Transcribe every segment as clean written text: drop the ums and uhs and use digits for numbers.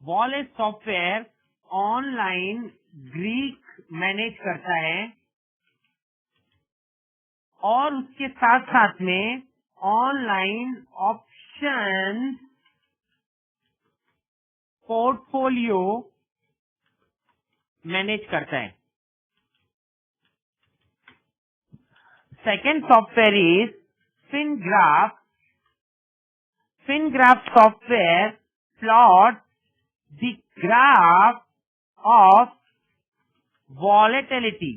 Wallet software online Greek manage करता है और उसके साथ साथ में ऑनलाइन ऑप्शन पोर्टफोलियो मैनेज करता है। Second software is FinGraph. FinGraph software plot the graph of volatility,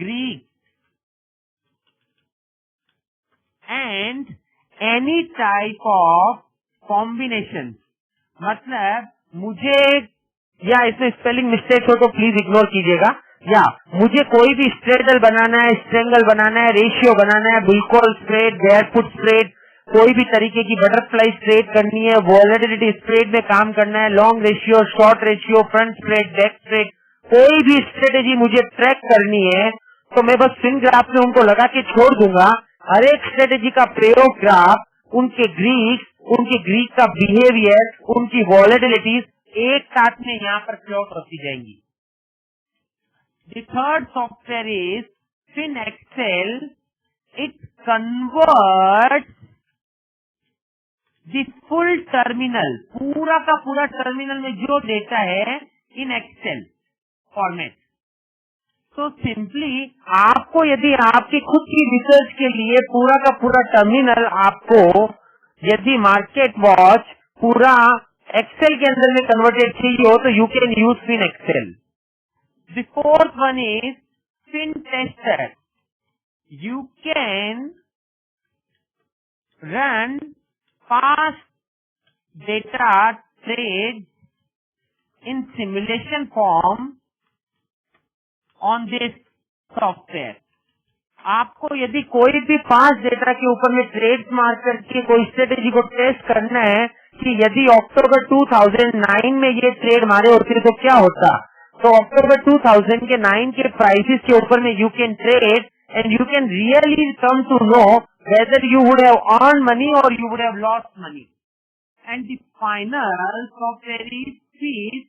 Greek, and any type of combinations. मतलब मुझे, या इसमें स्पेलिंग मिस्टेक हो तो प्लीज इग्नोर कीजिएगा, या मुझे कोई भी स्ट्रेडल बनाना है, स्ट्रेंगल बनाना है, रेशियो बनाना है, बिल्कुल स्प्रेड, बेयरफुट स्प्रेड, कोई भी तरीके की बटरफ्लाई स्प्रेड करनी है, वॉलेटिलिटी स्प्रेड में काम करना है, long ratio, short ratio, front spread, back spread, कोई भी स्ट्रेटेजी मुझे ट्रैक करनी है तो मैं बस FinGraph में उनको लगा के छोड़ दूंगा। हर एक स्ट्रेटेजी का प्रयोग ग्राफ, उनके ग्रीक का बिहेवियर, उनकी वॉलेटिलिटीज एक साथ में यहाँ पर प्लॉट होती जाएंगी। The third software is FinExcel. It converts the full terminal, पूरा का पूरा टर्मिनल में जो डेटा है, इन एक्सेल फॉर्मेट। तो सिंपली आपको यदि आपकी खुद की रिसर्च के लिए पूरा का पूरा टर्मिनल आपको यदि मार्केट वॉच पूरा एक्सेल के अंदर में कन्वर्टेड चाहिए हो तो you can use FinExcel. The fourth one is FinTester. You can run fast data trades in simulation form on this software. आपको यदि कोई भी फास्ट डेटा के ऊपर में ट्रेड मार करके कोई स्ट्रेटेजी को टेस्ट करना है कि यदि अक्टूबर 2009 में ये ट्रेड मारे होते तो क्या होता, तो अक्टूबर 2009 के प्राइसेस के ऊपर में you can trade and you can really come to know whether you would have earn money और you would have lost money. And the final software is fees.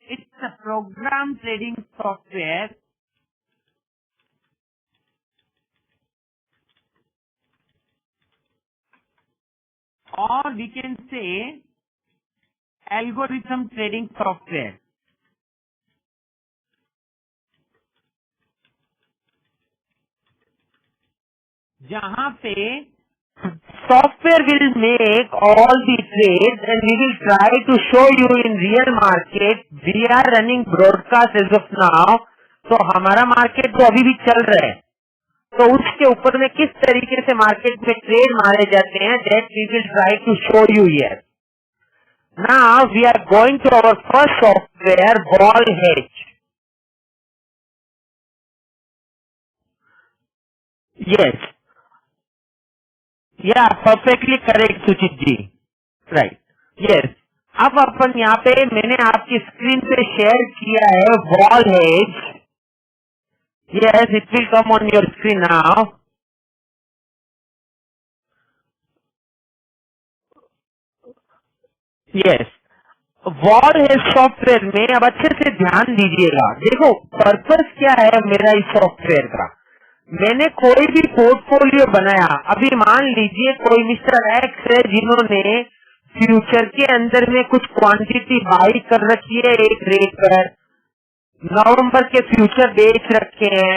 It's a program trading software or we can say algorithm trading software. जहां पे software will make all the trades and we will try to show you in real market. We are running broadcast as of now, तो हमारा market तो अभी भी चल रहा है, तो उसके ऊपर में किस तरीके से मार्केट में ट्रेड मारे जाते हैं, that we will try to show you here. Now we are going to our first software, Ball Hedge. Yes. Yeah, perfectly correct, सुचित जी. Right. Yes. अब अपन यहाँ पे मैंने आपकी स्क्रीन पे शेयर किया है Ball Hedge. Yes, it will come on your screen now. Yes. Ball Hedge software में अब अच्छे से ध्यान दीजिएगा. देखो पर्पस क्या है मेरा इस सॉफ्टवेयर का. मैंने कोई भी पोर्टफोलियो बनाया, अभी मान लीजिए कोई मिस्टर एक्स है जिन्होंने फ्यूचर के अंदर में कुछ क्वांटिटी बाई कर रखी है एक रेट पर, नवंबर के फ्यूचर बेच रखे हैं,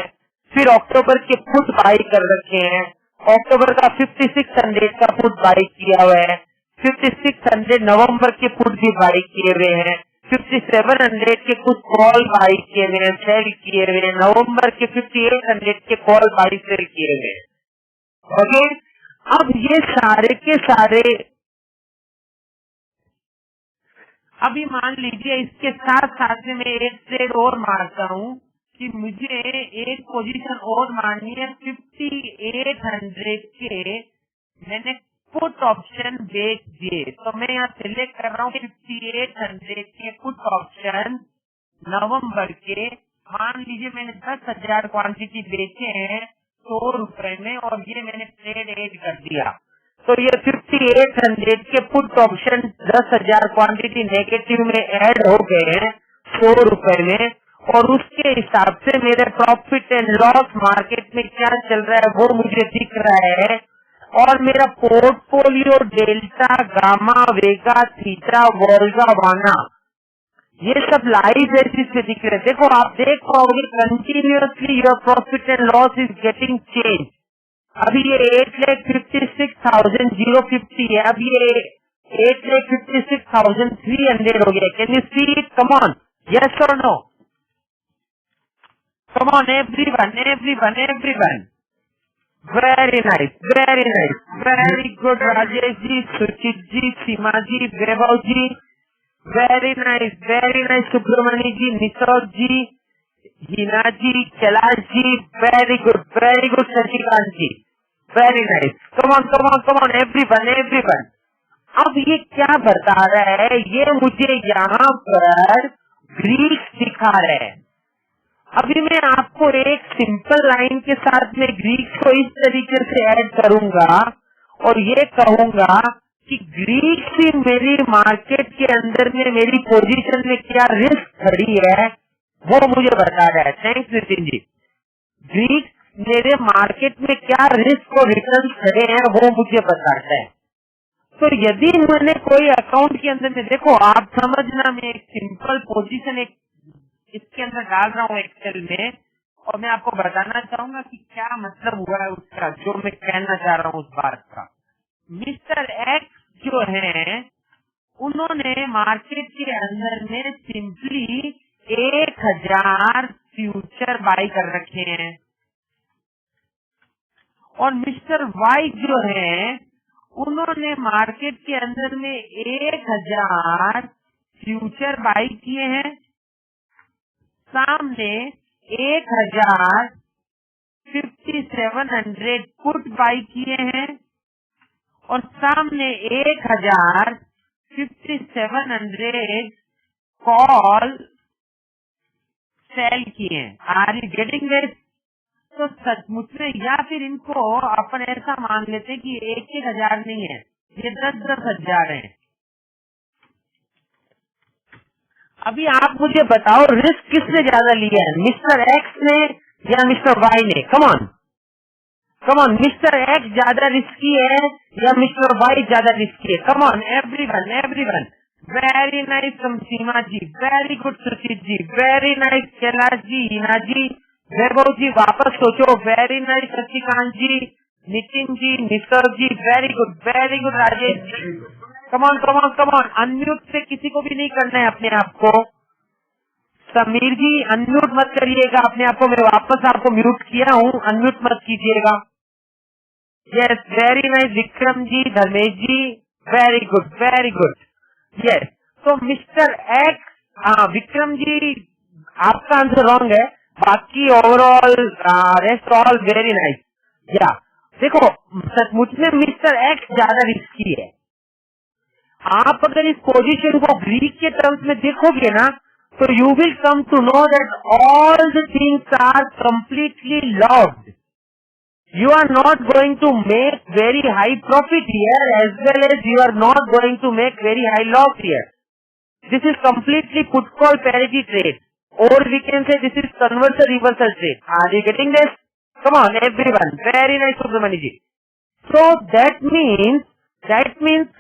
फिर अक्टूबर के पुट बाई कर रखे हैं, अक्टूबर का 5600 का पुट बाई किया हुआ है, 5600 नवंबर के पुट भी बाई किए हुए हैं, 5700 के कुछ कॉल बाई किए हुए हैं, सेल किए हुए हैं, नवंबर के 5800 के कॉल बाई सेल किए हुए हैं. ओके, अब ये सारे के सारे, अभी मान लीजिए इसके साथ साथ में मैं एक ट्रेड और मारता हूँ कि मुझे एक पोजीशन और मारनी है 5800 के, मैंने पुट ऑप्शन बेच दिए, तो मैं यहाँ सिलेक्ट कर रहा हूँ 5800 के पुट ऑप्शन नवंबर के. मान लीजिए मैंने 10,000 क्वांटिटी बेचे हैं 100 रुपए में और ये मैंने ट्रेड एड कर दिया. तो ये 5800 के पुट ऑप्शन 10,000 क्वांटिटी नेगेटिव में ऐड हो गए हैं 100 रुपए में, और उसके हिसाब से मेरे प्रॉफिट एंड लॉस मार्केट में क्या चल रहा है वो मुझे दिख रहा है, और मेरा portfolio delta gamma vega theta volga वाना ये सब लाइव बेसिस पे दिख रहे हैं। देखो आप देख पाओगे continuously your profit and loss is getting change. अभी ये 8,56,050 है, अब ये 8,56,300 हो गया। Can you see it? Come on, yes और no? Come on everyone, everyone, everyone. Very nice, very nice, very good Rajesh ji, Suchit ji, Seema ji, Vaibhav ji, very nice Subramanya ji, Nishor ji, Hina ji, Kailash ji, very good Shashikant ji, very nice. Come on come on come on everyone, everyone. अब ये क्या बता रहा है? ये मुझे यहाँ पर ग्रीक्स दिखा रहा है। अभी मैं आपको एक सिंपल लाइन के साथ में ग्रीक्स को इस तरीके से ऐड करूंगा और ये कहूंगा कि ग्रीक्स भी मेरी मार्केट के अंदर में मेरी पोजीशन में क्या रिस्क खड़ी है वो मुझे बता रहा है। थैंक्स नितिन जी। ग्रीक्स मेरे मार्केट में क्या रिस्क और रिटर्न खड़े हैं वो मुझे बताता है। तो यदि मैंने कोई अकाउंट के अंदर में, देखो आप समझना, मैं एक सिंपल पोजीशन एक इसके अंदर डाल रहा हूँ एक्सेल में, और मैं आपको बताना चाहूंगा कि क्या मतलब हुआ है उसका, जो मैं कहना चाह रहा हूँ उस बात का। मिस्टर एक्स जो है उन्होंने मार्केट के अंदर में सिंपली 1000 फ्यूचर बाई कर रखे हैं, और मिस्टर वाई जो है उन्होंने मार्केट के अंदर में 1000 फ्यूचर बाई किए हैं, सामने 1057 पुट बाई किए हैं, और सामने 1057 कॉल सेल किए हैं। Are you getting this? तो सचमुच में, या फिर इनको अपन ऐसा मान लेते हैं कि 1,000 नहीं है, ये 10,000 है। अभी आप मुझे बताओ रिस्क किसने ज्यादा लिया है, मिस्टर एक्स ने या मिस्टर वाई ने? कम ऑन, मिस्टर एक्स ज्यादा रिस्की है या मिस्टर वाई ज्यादा रिस्की है? Come on everyone, everyone. Very nice Seema ji, very good Suchit ji, very nice Kailash ji, Hina ji, Vaibhav ji, वापस सोचो, very nice Shashikant ji, Nitin ji, Nisarg ji, very good Rajesh ji. Come on, unmute से किसी को भी नहीं करना है अपने आप को। समीर जी अनम्यूट मत करिएगा अपने आप को, मैं वापस आपको म्यूट किया हूँ, अनम्यूट मत कीजिएगा। यस, वेरी नाइस विक्रम जी, धर्मेश जी, वेरी गुड। यस, तो मिस्टर एक्स, विक्रम जी आपका आंसर रॉन्ग है, बाकी overall rest all very nice. या देखो सचमुच में मिस्टर एक्स ज्यादा रिस्की है। आप अगर इस पोजीशन को ग्रीक के टर्म्स में देखोगे ना, तो you will come to know that all the things are completely lost. You are not going to make very high profit here, as well as you are not going to make very high loss here. This is completely put call parity trade, or we can say this is conversion reversal trade. Are you getting this? Come on everyone, very nice Subramani ji. So that means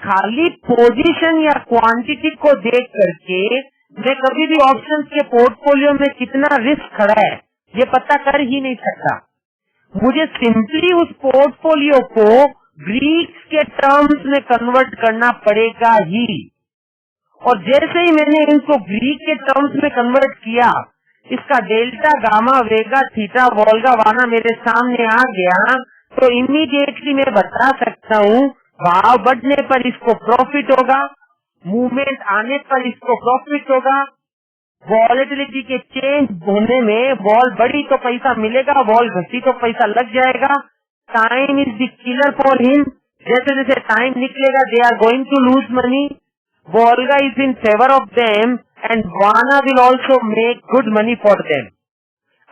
खाली position या quantity को देख करके मैं कभी भी options के portfolio में कितना रिस्क खड़ा है ये पता कर ही नहीं सकता। मुझे सिंपली उस पोर्टफोलियो को ग्रीक्स के टर्म्स में कन्वर्ट करना पड़ेगा ही, और जैसे ही मैंने इनको ग्रीक के टर्म्स में कन्वर्ट किया, इसका delta gamma vega theta volga वाना मेरे सामने आ गया, तो इमीडिएटली मैं बता सकता हूँ भाव बढ़ने पर इसको प्रॉफिट होगा, मूवमेंट आने पर इसको प्रॉफिट होगा, वॉलेटिलिटी के चेंज होने में वॉल बढ़ी तो पैसा मिलेगा, वॉल घटी तो पैसा लग जाएगा। Time is the killer for him, जैसे जैसे टाइम निकलेगा they are going to lose money. Volga is in favour of them and vanna will also make good money for them.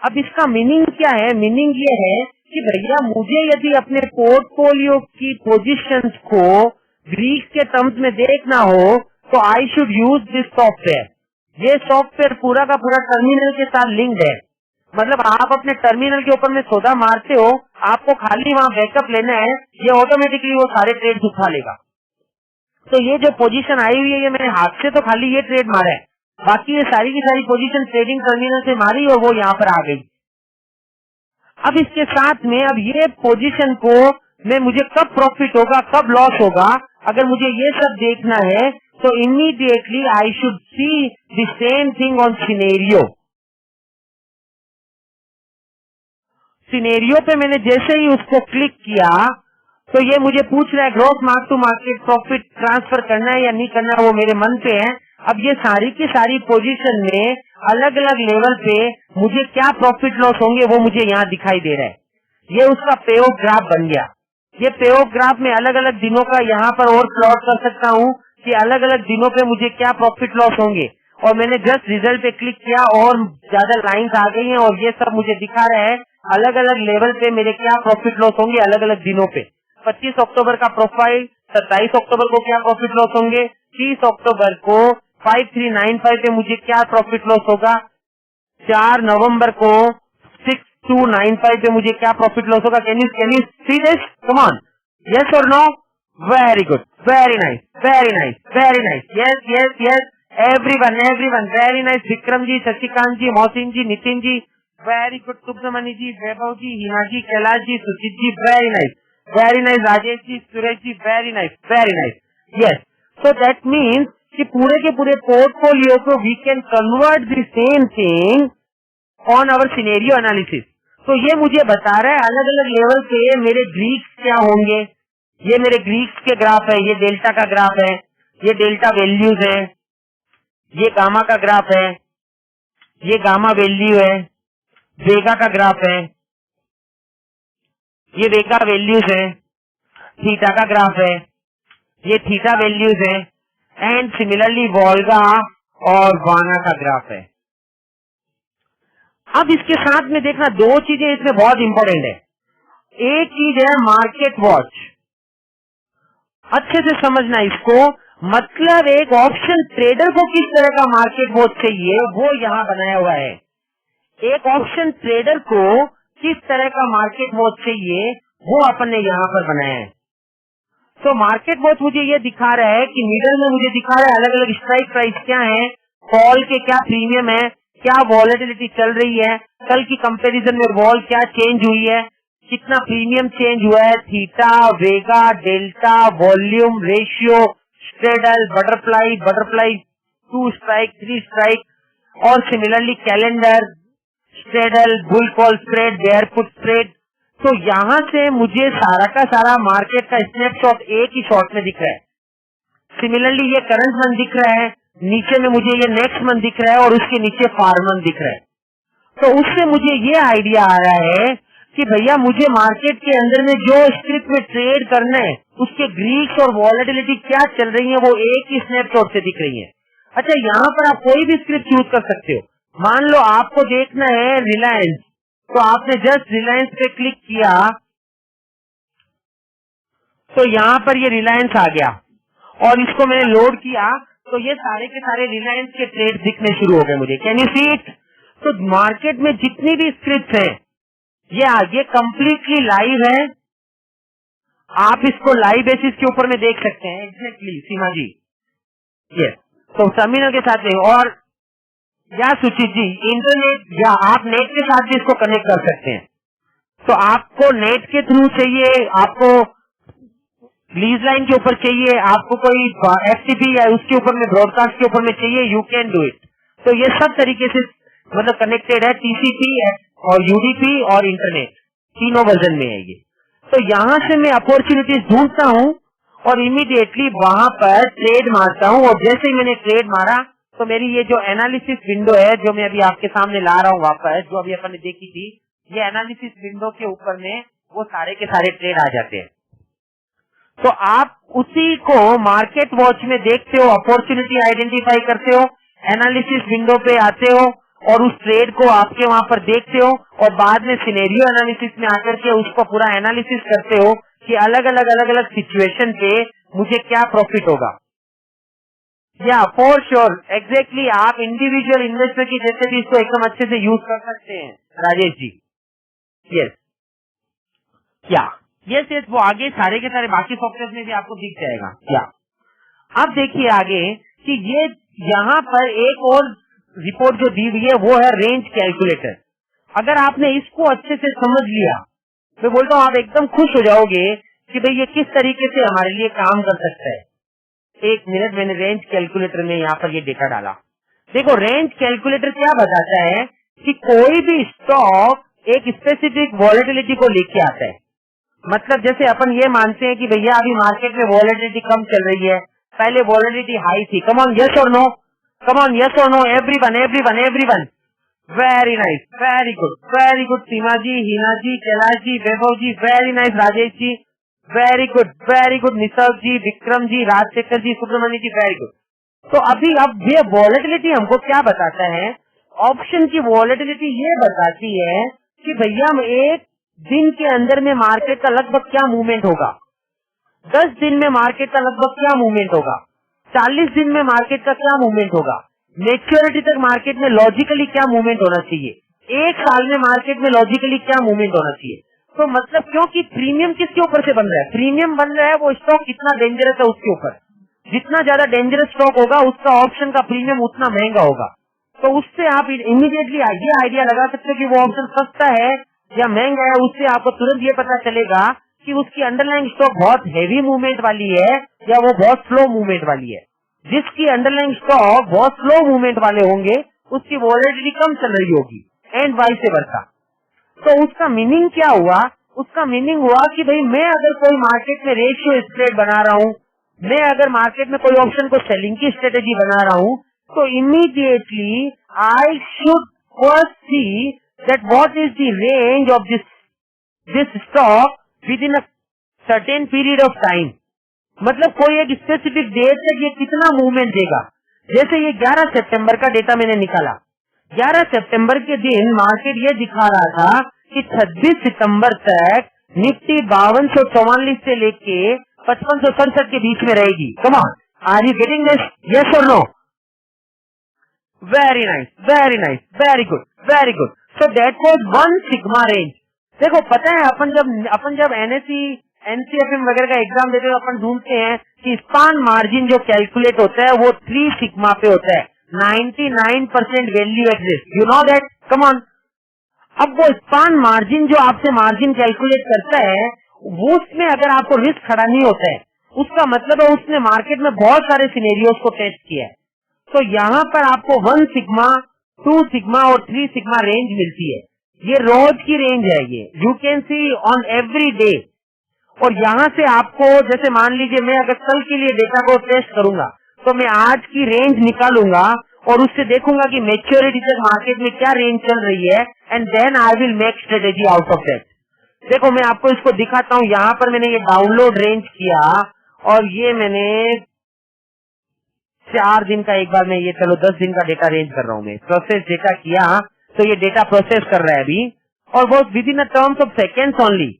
अब इसका मीनिंग क्या है? मीनिंग ये है कि भैया मुझे यदि अपने पोर्टफोलियो की पोजीशंस को ग्रीक के टर्म्स में देखना हो तो I should use this software. ये सॉफ्टवेयर पूरा का पूरा टर्मिनल के साथ लिंक्ड है। मतलब आप अपने टर्मिनल के ऊपर में सौदा मारते हो, आपको खाली वहां बैकअप लेना है, ये ऑटोमेटिकली वो सारे ट्रेड उठा लेगा। तो ये जो पोजीशन आई हुई है ये मैंने हाथ से तो खाली ये ट्रेड मारा है, बाकी ये सारी की सारी पोजीशन ट्रेडिंग टर्मिनल से मारी और वो यहाँ पर आ गई। अब इसके साथ में अब ये पोजीशन को में मुझे कब प्रॉफिट होगा कब लॉस होगा, अगर मुझे ये सब देखना है तो immediately I should see the same thing on scenario. Scenario पे मैंने जैसे ही उसको क्लिक किया तो ये मुझे पूछ रहा है gross mark to market profit transfer करना है या नहीं करना, वो मेरे मन पे है। अब ये सारी की सारी पोजीशन में अलग अलग लेवल पे मुझे क्या प्रॉफिट लॉस होंगे वो मुझे यहाँ दिखाई दे रहा है। ये उसका पे ऑफ ग्राफ बन गया। ये पे ऑफ ग्राफ में अलग अलग दिनों का यहाँ पर और प्लॉट कर सकता हूँ कि अलग अलग दिनों पे मुझे क्या प्रॉफिट लॉस होंगे। और मैंने जस्ट रिजल्ट पे क्लिक किया और ज्यादा लाइंस आ गई हैं और ये सब मुझे दिखा रहा है अलग अलग लेवल पे मेरे क्या प्रॉफिट लॉस होंगे अलग अलग दिनों पे। 25 अक्टूबर का प्रोफाइल, 27 अक्टूबर को क्या प्रॉफिट लॉस होंगे, 30 अक्टूबर को 5395 पे मुझे क्या प्रॉफिट लॉस होगा, 4 नवंबर को 6295 पे मुझे क्या प्रॉफिट लॉस होगा। Can you see this? Come on, yes और no? Very good, very nice, very nice, very nice, yes yes yes, everyone everyone, very nice. Vikram ji, Shashikant ji, Mohsin ji, Nitin ji, very good. Subramani ji, Vaibhav ji, Hima ji, Kailash ji, Suchit ji, very nice, very nice. Rajesh ji, Suresh ji, very nice, very nice, yes. So that means कि पूरे के पूरे portfolio को we can convert the same thing on our scenario analysis. तो ये मुझे बता रहा है अलग अलग लेवल पे मेरे ग्रीक्स क्या होंगे। ये मेरे ग्रीक्स के ग्राफ है, ये डेल्टा का ग्राफ है, ये डेल्टा वैल्यूज है, ये गामा का ग्राफ है, ये गामा वैल्यू है, वेगा का ग्राफ है, ये वेगा वैल्यूज है, थीटा का ग्राफ है, ये थीटा वैल्यूज है, एंड सिमिलरली वोल्गा और वाना का ग्राफ है। अब इसके साथ में देखना दो चीजें इसमें बहुत इंपॉर्टेंट है। एक चीज है मार्केट वॉच, अच्छे से समझना इसको। मतलब एक ऑप्शन ट्रेडर को किस तरह का मार्केट वॉच चाहिए वो यहाँ बनाया हुआ है। एक ऑप्शन ट्रेडर को किस तरह का मार्केट वॉच चाहिए वो अपन ने यहाँ पर बनाया है। तो मार्केट वॉच मुझे ये दिखा रहा है कि मिडल में मुझे दिखा रहा है अलग अलग स्ट्राइक प्राइस क्या है, कॉल के क्या प्रीमियम है, क्या वॉलेटिलिटी चल रही है, कल की कंपैरिजन में वॉल क्या चेंज हुई है, कितना प्रीमियम चेंज हुआ है, theta, vega, delta, volume, ratio, straddle, butterfly, butterfly 2 strike, 3 strike, और similarly calendar, straddle, bull call spread, bear put spread. तो यहाँ से मुझे सारा का सारा मार्केट का स्नैपशॉट एक ही शॉट में दिख रहा है। सिमिलरली ये करंट मंथ दिख रहा है, नीचे में मुझे ये नेक्स्ट मंथ दिख रहा है और उसके नीचे फार मंथ दिख रहा है। तो उससे मुझे ये आइडिया आ रहा है कि भैया मुझे मार्केट के अंदर में जो स्क्रिप्ट में ट्रेड करना है उसके ग्रीक्स और वॉलेटिलिटी क्या चल रही है वो एक ही स्नैपशॉट से दिख रही है। अच्छा, यहाँ पर आप कोई भी स्क्रिप्ट चूज कर सकते हो। मान लो आपको देखना है रिलायंस, तो आपने जस्ट रिलायंस पे क्लिक किया तो यहाँ पर ये रिलायंस आ गया और इसको मैंने लोड किया तो ये सारे के सारे रिलायंस के ट्रेड दिखने शुरू हो गए मुझे। Can you see it? तो मार्केट में जितनी भी स्क्रिप्ट है ये आगे कंप्लीटली लाइव है। आप इसको लाइव बेसिस के ऊपर में देख सकते हैं। एग्जैक्टली सीमा जी, ये तो टर्मिनल के साथ में, और या सुचित जी इंटरनेट या आप नेट के साथ भी इसको कनेक्ट कर सकते हैं। तो आपको नेट के थ्रू चाहिए, आपको लीज लाइन के ऊपर चाहिए, आपको कोई एफटीपी या उसके ऊपर में ब्रॉडकास्ट के ऊपर में चाहिए, यू कैन डू इट। तो ये सब तरीके से मतलब कनेक्टेड है, टीसीपी और यूडीपी और इंटरनेट तीनों वर्जन में है ये। तो यहाँ से मैं अपॉर्चुनिटीज ढूंढता हूँ और इमीडिएटली वहां पर ट्रेड मारता हूँ। और जैसे ही मैंने ट्रेड मारा तो मेरी ये जो एनालिसिस विंडो है जो मैं अभी आपके सामने ला रहा हूँ वापस, जो अभी अपन ने देखी थी, ये एनालिसिस विंडो के ऊपर में वो सारे के सारे ट्रेड आ जाते हैं। तो आप उसी को मार्केट वॉच में देखते हो, अपॉर्चुनिटी आइडेंटिफाई करते हो, एनालिसिस विंडो पे आते हो और उस ट्रेड को आपके वहां पर देखते हो और बाद में सिनेरियो एनालिसिस में आकर के उसको पूरा एनालिसिस करते हो कि अलग अलग सिचुएशन पे मुझे क्या प्रॉफिट होगा। या फॉर श्योर एग्जैक्टली आप इंडिविजुअल इन्वेस्टर की जैसे भी इसको एकदम अच्छे से यूज कर सकते हैं राजेश जी। यस यस वो आगे सारे के सारे बाकी सॉफ्टवेयर में भी आपको दिख जाएगा। अब देखिए आगे कि ये यहाँ पर एक और रिपोर्ट जो दी हुई है वो है रेंज कैलकुलेटर। अगर आपने इसको अच्छे से समझ लिया तो बोलता हूँ आप एकदम खुश हो जाओगे कि भाई ये किस तरीके से हमारे लिए काम कर सकता है। एक मिनट, मैंने रेंज कैलकुलेटर में यहाँ पर ये डेटा डाला। देखो रेंज कैलकुलेटर क्या बताता है कि कोई भी स्टॉक एक स्पेसिफिक वॉलेटिलिटी को लेके आता है। मतलब जैसे अपन ये मानते हैं कि भैया अभी मार्केट में वॉलेटिलिटी कम चल रही है, पहले वॉलेटिलिटी हाई थी। कम ऑन यस और नो, कम ऑन यस और no everyone. Very nice, very good Seema ji, Hina ji, Kailash ji, Vaibhav ji, very nice Rajesh ji, very good Nisarg ji, Vikram ji, Rajshekhar ji, Subramanya ji, very good. तो अभी अब ये वॉलेटिलिटी हमको क्या बताता है? ऑप्शन की वॉलेटिलिटी ये बताती है कि भैया एक दिन के अंदर में मार्केट का लगभग क्या मूवमेंट होगा, 10 दिन में मार्केट का लगभग क्या मूवमेंट होगा, 40 दिन में मार्केट का क्या मूवमेंट होगा, मैच्योरिटी तक मार्केट में लॉजिकली क्या मूवमेंट होना चाहिए, 1 साल में मार्केट में लॉजिकली क्या मूवमेंट होना चाहिए। तो मतलब क्योंकि प्रीमियम किसके ऊपर से बन रहा है? प्रीमियम बन रहा है वो स्टॉक कितना डेंजरस है उसके ऊपर। जितना ज्यादा डेंजरस स्टॉक होगा उसका ऑप्शन का प्रीमियम उतना महंगा होगा। तो उससे आप इमीडिएटली ये आइडिया लगा सकते हो कि वो ऑप्शन सस्ता है या महंगा है। उससे आपको तुरंत ये पता चलेगा कि उसकी अंडरलाइंग स्टॉक बहुत हेवी मूवमेंट वाली है या वो बहुत स्लो मूवमेंट वाली है। जिसकी अंडरलाइंग स्टॉक बहुत स्लो मूवमेंट वाले होंगे उसकी वॉलेटिलिटी कम चल रही होगी एंड वाइस वर्सा। तो उसका मीनिंग क्या हुआ? उसका मीनिंग हुआ कि भाई मैं अगर कोई मार्केट में रेशियो स्प्रेड बना रहा हूँ, मैं अगर मार्केट में कोई ऑप्शन को सेलिंग की स्ट्रेटेजी बना रहा हूँ, तो immediately I should first see that what is the range of this stock with in a certain period of time. मतलब कोई एक स्पेसिफिक डेट तक ये कितना मूवमेंट देगा। जैसे ये 11 सितंबर का डेटा मैंने निकाला, 11 सितंबर के दिन मार्केट ये दिखा रहा था कि 26 सितंबर तक निफ्टी 5244 से लेके 5567 के बीच में रहेगी। Come on, are you getting this? Yes और no? Very nice, very good. So that was 1 sigma range. देखो पता है अपन जब एनएससी एनसीएफएम वगैरह का एग्जाम देते हैं अपन ढूंढते हैं कि स्पान मार्जिन जो कैलकुलेट होता है वो 3 सिग्मा पे होता है। 99% value at risk, you know that? Come on. अब वो स्पान मार्जिन जो आपसे मार्जिन कैलकुलेट करता है वो उसमें अगर आपको रिस्क खड़ा नहीं होता है उसका मतलब है उसने मार्केट में बहुत सारे सिनेरियोस को टेस्ट किया है। तो यहाँ पर आपको 1 सिग्मा, 2 सिग्मा और 3 सिग्मा रेंज मिलती है। ये रोज की रेंज है, ये you can see on every day. और यहाँ से आपको जैसे मान लीजिए मैं अगर कल के लिए डेटा को टेस्ट करूंगा तो मैं आज की रेंज निकालूंगा और उससे देखूंगा कि मैच्योरिटी तक मार्केट में क्या रेंज चल रही है and then I will make strategy out of that. देखो मैं आपको इसको दिखाता हूँ। यहाँ पर मैंने ये डाउनलोड रेंज किया और ये मैंने 4 दिन का, एक बार मैं ये चलो 10 दिन का डेटा रेंज कर रहा हूँ। मैं प्रोसेस डेटा किया तो ये डेटा प्रोसेस कर रहा है अभी और वो with in terms of seconds only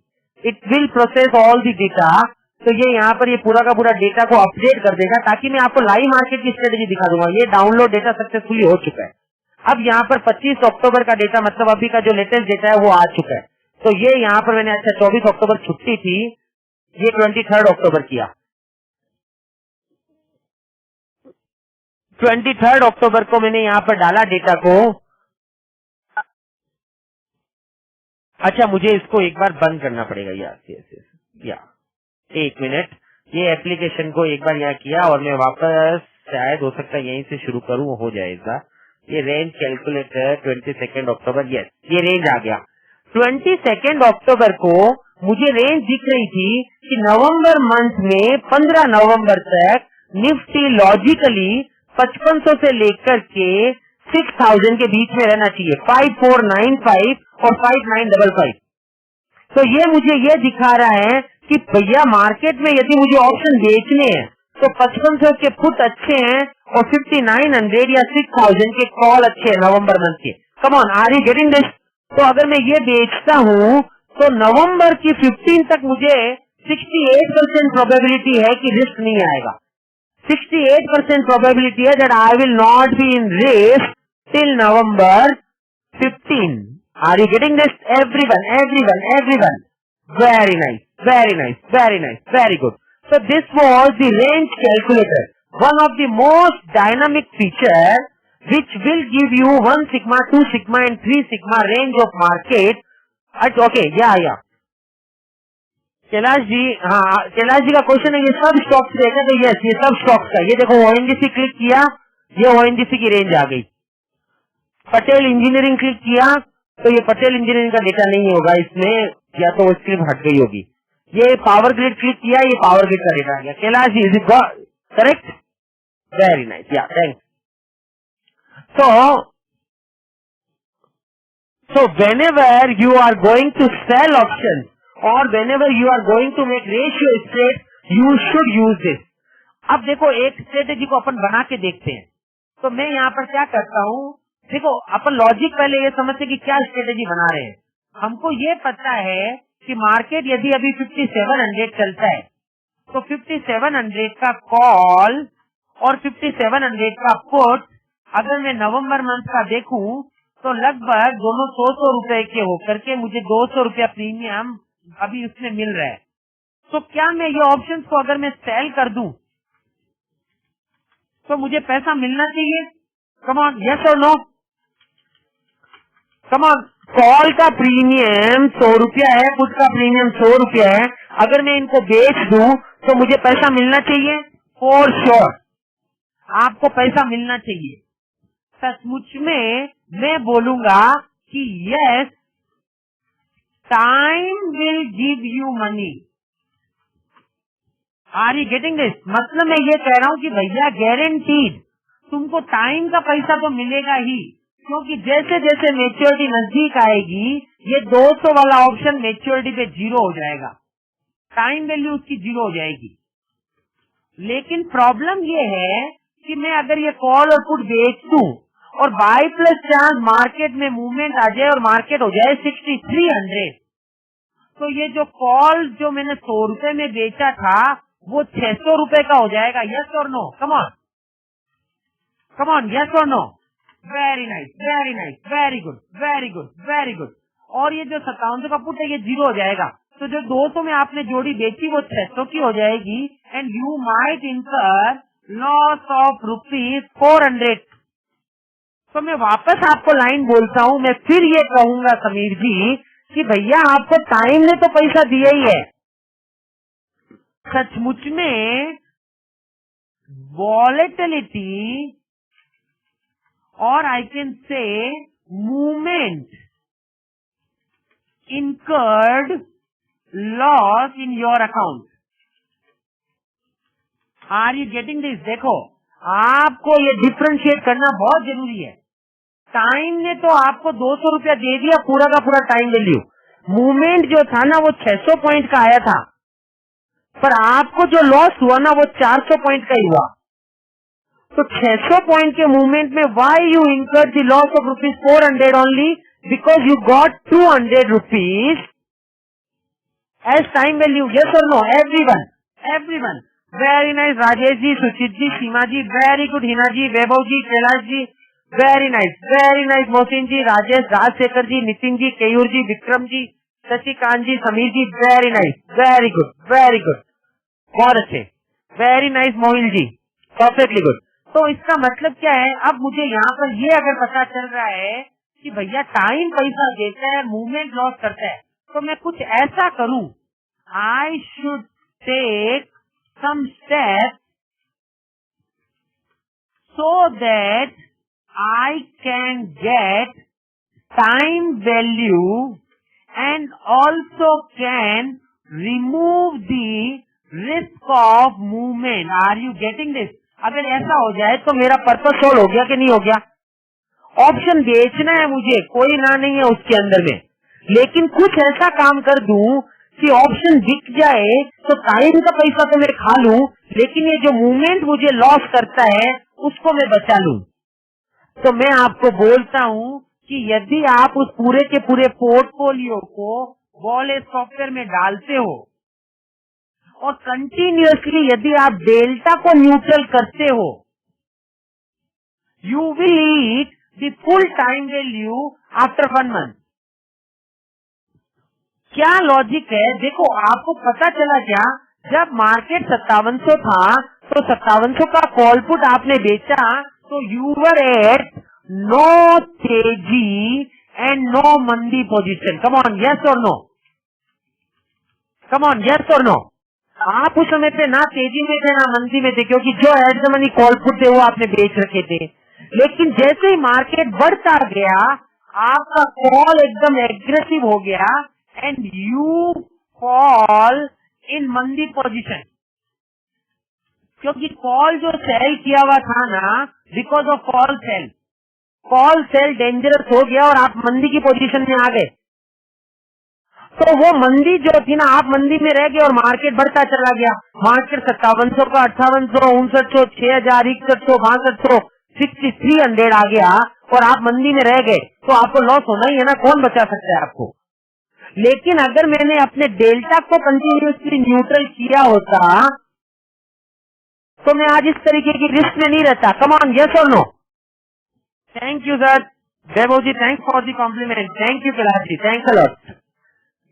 it will process all the data. तो ये यहाँ पर ये पूरा का पूरा डेटा को अपडेट कर देगा ताकि मैं आपको लाइव मार्केट की स्ट्रेटेजी दिखा दूंगा। ये डाउनलोड डेटा सक्सेसफुली हो चुका है। अब यहाँ पर 25 अक्टूबर का डेटा मतलब अभी का जो लेटेस्ट डेटा है वो आ चुका है। तो ये यहाँ पर मैंने 24 अक्टूबर छुट्टी थी, ये 23 अक्टूबर किया। 23 अक्टूबर को मैंने यहाँ पर डाला डेटा को। अच्छा मुझे इसको एक बार बंद करना पड़ेगा या 1 मिनट। ये एप्लीकेशन को एक बार यहाँ किया और मैं वापस शायद हो सकता है यहीं से शुरू करूँ, हो जाएगा। ये रेंज कैलकुलेटर 22 अक्टूबर, यस ये रेंज आ गया। 22 अक्टूबर को मुझे रेंज दिख रही थी कि नवंबर मंथ में 15 नवंबर तक निफ्टी लॉजिकली 5500 से लेकर के 6000 के बीच में रहना चाहिए, 5495 और 5955। तो ये मुझे ये दिखा रहा है कि भैया मार्केट में यदि मुझे ऑप्शन बेचने हैं तो 5500 के पुट अच्छे हैं और 5900 या 6000 के कॉल अच्छे हैं नवंबर मंथ के। Come on, are you getting this? तो अगर मैं ये बेचता हूँ तो नवंबर की 15 तक मुझे 68% प्रोबेबिलिटी है कि रिस्क नहीं आएगा। 68% प्रोबेबिलिटी है that I will not be in risk till November 15। Are you getting this? Everyone, everyone, everyone. Very nice, very nice, very nice, very good. So this was the range calculator, one of the most dynamic feature which will give you 1 sigma, 2 sigma and 3 sigma range of market at okay, yeah. Kailash ji, हाँ कैलाश जी का question है ये सब stocks रहेगा, तो yes ये सब stocks का। ये देखो ओएनजीसी क्लिक किया, ये ओएनजीसी की रेंज आ गई। पटेल इंजीनियरिंग क्लिक किया तो ये पटेल इंजीनियरिंग का डेटा नहीं होगा इसमें, या तो वो स्क्रिप्ट हट गई होगी। ये पावर ग्रिड क्लिक किया, ये पावर ग्रिड का डेटा आ गया। Kailash ji, is it correct? Very nice, yeah thanks. So whenever you are going to sell options or whenever you are going to make ratio trade, you should use this. अब देखो एक strategy को अपन बना के देखते हैं। तो मैं यहाँ पर क्या करता हूँ, देखो अपन लॉजिक पहले ये समझते कि क्या स्ट्रेटेजी बना रहे हैं। हमको ये पता है कि मार्केट यदि अभी 5700 चलता है तो 5700 का कॉल और 5700 का पुट अगर मैं नवंबर मंथ का देखूं तो लगभग दोनों 100 रुपए के होकर के मुझे 200 रुपया प्रीमियम अभी उसमें मिल रहा है। तो क्या मैं ये ऑप्शंस को अगर मैं सेल कर दूं तो मुझे पैसा मिलना चाहिए? कम ऑन, यस और नो? Come on. कॉल का प्रीमियम 100 रुपया है, पुट का प्रीमियम 100 रुपया है। अगर मैं इनको बेच दूं तो मुझे पैसा मिलना चाहिए? फॉर श्योर आपको पैसा मिलना चाहिए। सचमुच में मैं बोलूंगा कि yes, time will give you money. Are you getting this? मतलब मैं ये कह रहा हूं कि भैया गारंटीड तुमको टाइम का पैसा तो मिलेगा ही, क्योंकि जैसे जैसे मैच्योरिटी नजदीक आएगी ये 200 वाला ऑप्शन मैच्योरिटी पे 0 हो जाएगा, टाइम वैल्यू उसकी 0 हो जाएगी। लेकिन प्रॉब्लम ये है कि मैं अगर ये कॉल और पुट बेच दूं और बाय प्लस चांस मार्केट में मूवमेंट आ जाए और मार्केट हो जाए 6300, तो ये जो कॉल जो मैंने 100 रुपए में बेचा था वो 600 रुपए का हो जाएगा। यस और no? Come on, come on, yes और no? Very nice, very nice, very good, very good, very good. और ये जो 5700 का पुट है ये 0 हो जाएगा, तो जो 200 में आपने जोड़ी बेची वो 600 की हो जाएगी एंड यू माइट इनकर लॉस ऑफ ₹400। तो मैं वापस आपको लाइन बोलता हूँ, मैं फिर ये कहूंगा समीर जी कि भैया आपको टाइम ने तो पैसा दिया ही है। सचमुच में वॉलेटिलिटी और I can say movement incurred loss in your account. Are you getting this? देखो आपको ये डिफरेंशिएट करना बहुत जरूरी है। टाइम ने तो आपको 200 रुपया दे दिया, पूरा का पूरा टाइम वैल्यू। मूवमेंट जो था ना वो 600 पॉइंट का आया था, पर आपको जो लॉस हुआ ना वो 400 पॉइंट का ही हुआ। तो 600 पॉइंट के मूवमेंट में why you incurred the loss of ₹400 only because you got 200 rupees as time value. Yes or no? Everyone, everyone. Very nice, Rajesh ji, Suchit ji, Seema ji, very good, Hina ji, Vaibhav ji, Kailash ji, very nice, Mohsin ji, Rajesh, Rajsekhar ji, Nitin ji, Keyur ji, Vikram ji, Shashikant ji, Sameer ji, very nice, very good, very good, बहुत अच्छे, very nice, Mohil जी, perfectly good. तो इसका मतलब क्या है? अब मुझे यहाँ पर ये अगर पता चल रहा है कि भैया टाइम पैसा देता है, मूवमेंट लॉस करता है, तो मैं कुछ ऐसा करूं, I should take some step so that I can get time value and also can remove the risk of movement. Are you getting this? अगर ऐसा हो जाए तो मेरा पर्पस सोल्व हो गया कि नहीं हो गया? ऑप्शन बेचना है मुझे, कोई ना नहीं है उसके अंदर में, लेकिन कुछ ऐसा काम कर दूं कि ऑप्शन बिक जाए तो टाइम का पैसा तो मैं खा लूं, लेकिन ये जो मूवमेंट मुझे लॉस करता है उसको मैं बचा लूं। तो मैं आपको बोलता हूं कि यदि आप उस पूरे के पूरे पोर्टफोलियो को वॉलेट सॉफ्टवेयर में डालते हो और कंटिन्यूअसली यदि आप डेल्टा को न्यूट्रल करते हो, you will eat the full time value after 1 month. क्या लॉजिक है? देखो, आपको पता चला क्या, जब मार्केट 5700 था तो 5700 का कॉल पुट आपने बेचा तो यू वर एट नो तेजी एंड नो मंदी पोजीशन। कम ऑन, यस और नो? कम ऑन, यस और नो? आप उस समय पे ना तेजी में थे ना मंदी में थे, क्योंकि जो at the money call put थे वो आपने बेच रखे थे। लेकिन जैसे ही मार्केट बढ़ता गया, आपका कॉल एकदम एग्रेसिव हो गया एंड यू फॉल इन मंदी पोजीशन, क्योंकि कॉल जो सेल किया हुआ था ना, because of call sell dangerous हो गया और आप मंदी की पोजीशन में आ गए। तो वो मंदी जो थी ना, आप मंदी में रह गए और मार्केट बढ़ता चला गया। मार्केट 5700 का 5800, 5900, 6000, 6100, 6200, 6300 आ गया और आप मंदी में रह गए, तो आपको लॉस होना ही है ना। कौन बचा सकता है आपको? लेकिन अगर मैंने अपने डेल्टा को कंटिन्यूसली न्यूट्रल किया होता तो मैं आज इस तरीके की रिस्क में नहीं रहता। कम ऑन, यस और no? Thank you sir, Vaibhav ji, thanks for the compliment. Thank you Kailash ji, thanks a lot.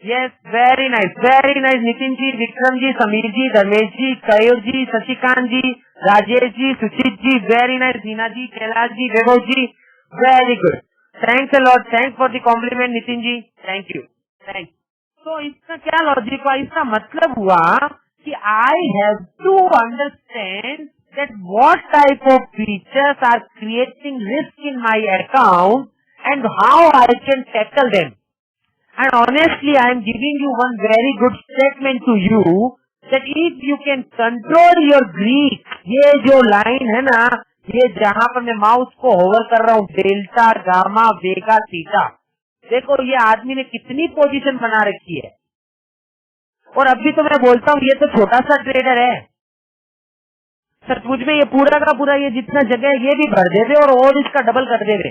Yes, very nice Nitin ji, Vikram ji, Sameer ji, Dharmesh ji, Kayur ji, Shashikant ji, Rajesh ji, Suchit ji, very nice, Heena ji, Kailash ji, Vaibhav ji, very good, thanks a lot, thanks for the compliment Nitin ji, thank you, thank. तो इसका क्या logic हुआ? इसका मतलब हुआ कि I have to understand that what type of features are creating risk in my account and how I can tackle them. And honestly, I am giving you one very good statement to you that if you can control your greed, ये जो line है ना, ये जहां पर मैं mouse को hover कर रहा हूँ, डेल्टा, गामा, वेगा, थीटा, देखो ये आदमी ने कितनी पोजीशन बना रखी है। और अभी तो मैं बोलता हूँ ये तो छोटा सा ट्रेडर है, सचमुच में ये पूरा का पूरा ये जितना जगह है ये भी भर देवे और इसका डबल कर देवे,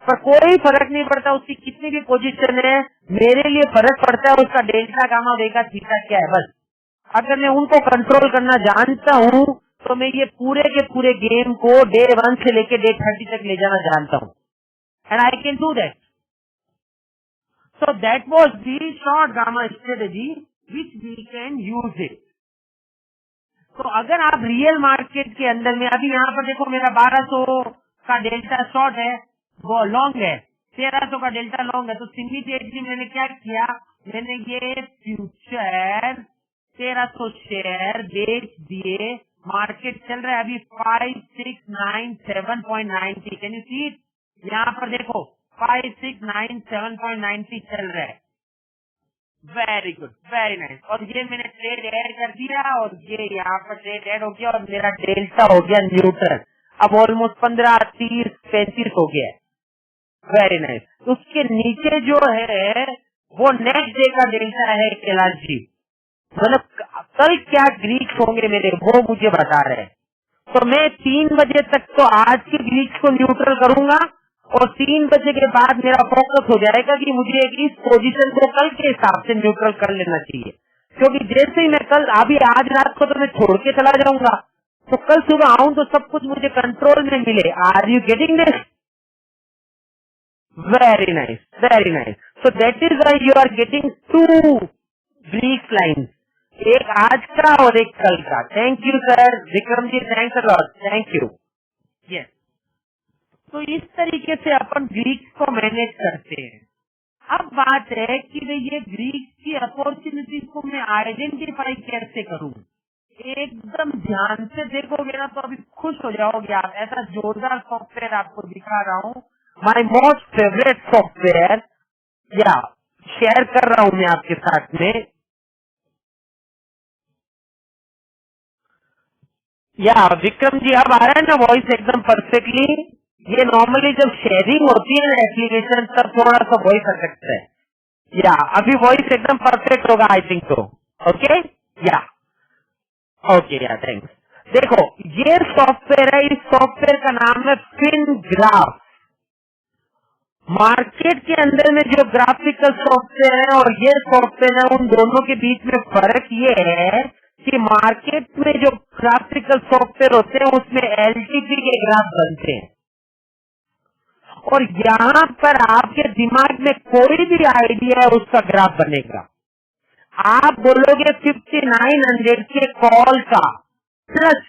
पर कोई फर्क नहीं पड़ता उसकी कितनी भी पोजीशन है। मेरे लिए फर्क पड़ता है उसका डेल्टा, गामा, वेगा, थीटा क्या है, बस। अगर मैं उनको कंट्रोल करना जानता हूँ तो मैं ये पूरे के पूरे गेम को डे 1 से लेके डे 30 तक ले जाना जानता हूँ, and I can do that. So that was the short gamma strategy which we can use it. तो अगर आप रियल मार्केट के अंदर में, अभी यहाँ पर देखो मेरा 1200 का डेल्टा शॉर्ट है, वो लॉन्ग है, 1300 का डेल्टा लॉन्ग है, तो इमीडिएटली मैंने क्या किया, मैंने ये फ्यूचर 1300 शेयर बेच दिए। मार्केट चल रहा है अभी 5697.90, कैन यू सी? यहाँ पर देखो 5697.90 चल रहा है। Very good, very nice. और ये मैंने ट्रेड ऐड कर दिया और ये यहाँ पर ट्रेड ऐड हो गया और मेरा डेल्टा हो गया न्यूट्रल, अब ऑलमोस्ट 15, 30, 35 हो गया है। Very nice. उसके नीचे जो है वो नेक्स्ट डे का डेल्टा है कैलाश जी, मतलब कल क्या ग्रीक्स होंगे मेरे, वो मुझे बता रहे हैं। तो मैं 3 बजे तक तो आज के ग्रीक्स को न्यूट्रल करूंगा और 3 बजे के बाद मेरा फोकस हो जाएगा कि मुझे इस पोजीशन को कल के हिसाब से न्यूट्रल कर लेना चाहिए, क्योंकि जैसे ही मैं कल, अभी आज रात को तो मैं छोड़ के चला जाऊंगा, तो कल सुबह आऊं तो सब कुछ मुझे कंट्रोल में मिले। Are you getting this? Very nice, very nice. So that is why you are getting 2 Greek lines, एक आज का और एक कल का। Thank you sir, Vikram ji, thanks a lot, thank you. Yes, तो इस तरीके से अपन ग्रीक्स को मैनेज करते हैं। अब बात है कि भाई ये ग्रीक्स की अपॉर्चुनिटीज को मैं आइडेंटिफाई कैसे करूं। एकदम ध्यान से देखोगे ना तो अभी खुश हो जाओगे आप, ऐसा जोरदार सॉफ्टवेयर आपको दिखा रहा हूँ, माय मोस्ट फेवरेट सॉफ्टवेयर, या शेयर कर रहा हूँ मैं आपके साथ में। या विक्रम जी अब आ रहा है ना वॉइस एकदम परफेक्टली? ये नॉर्मली जब शेयरिंग होती है ना एप्लीकेशन तब थोड़ा सा वॉइस आ सकता है। या अभी वॉइस एकदम परफेक्ट होगा आई थिंक तो। ओके, या ओके, या थैंक्स। देखो ये सॉफ्टवेयर है, इस सॉफ्टवेयर का नाम है FinGraph। मार्केट के अंदर में जो ग्राफिकल सॉफ्टवेयर है और ये सॉफ्टवेयर है, उन दोनों के बीच में फर्क ये है कि मार्केट में जो ग्राफिकल सॉफ्टवेयर होते हैं उसमें LTP के ग्राफ बनते हैं, और यहाँ पर आपके दिमाग में कोई भी आइडिया है उसका ग्राफ बनेगा। आप बोलोगे 5900 के कॉल का प्लस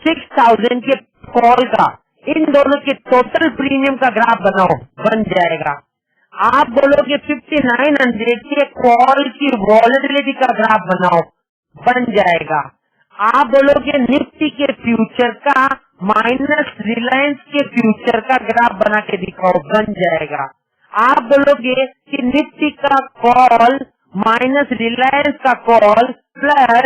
6000 के कॉल का, इन दोनों के टोटल प्रीमियम का ग्राफ बनाओ, बन जाएगा। आप बोलोगे 5900 के कॉल की वॉलेटिलिटी का ग्राफ बनाओ, बन जाएगा। आप बोलोगे निफ्टी के फ्यूचर का माइनस रिलायंस के फ्यूचर का ग्राफ बना के दिखाओ, बन जाएगा। आप बोलोगे कि निफ्टी का कॉल माइनस रिलायंस का कॉल प्लस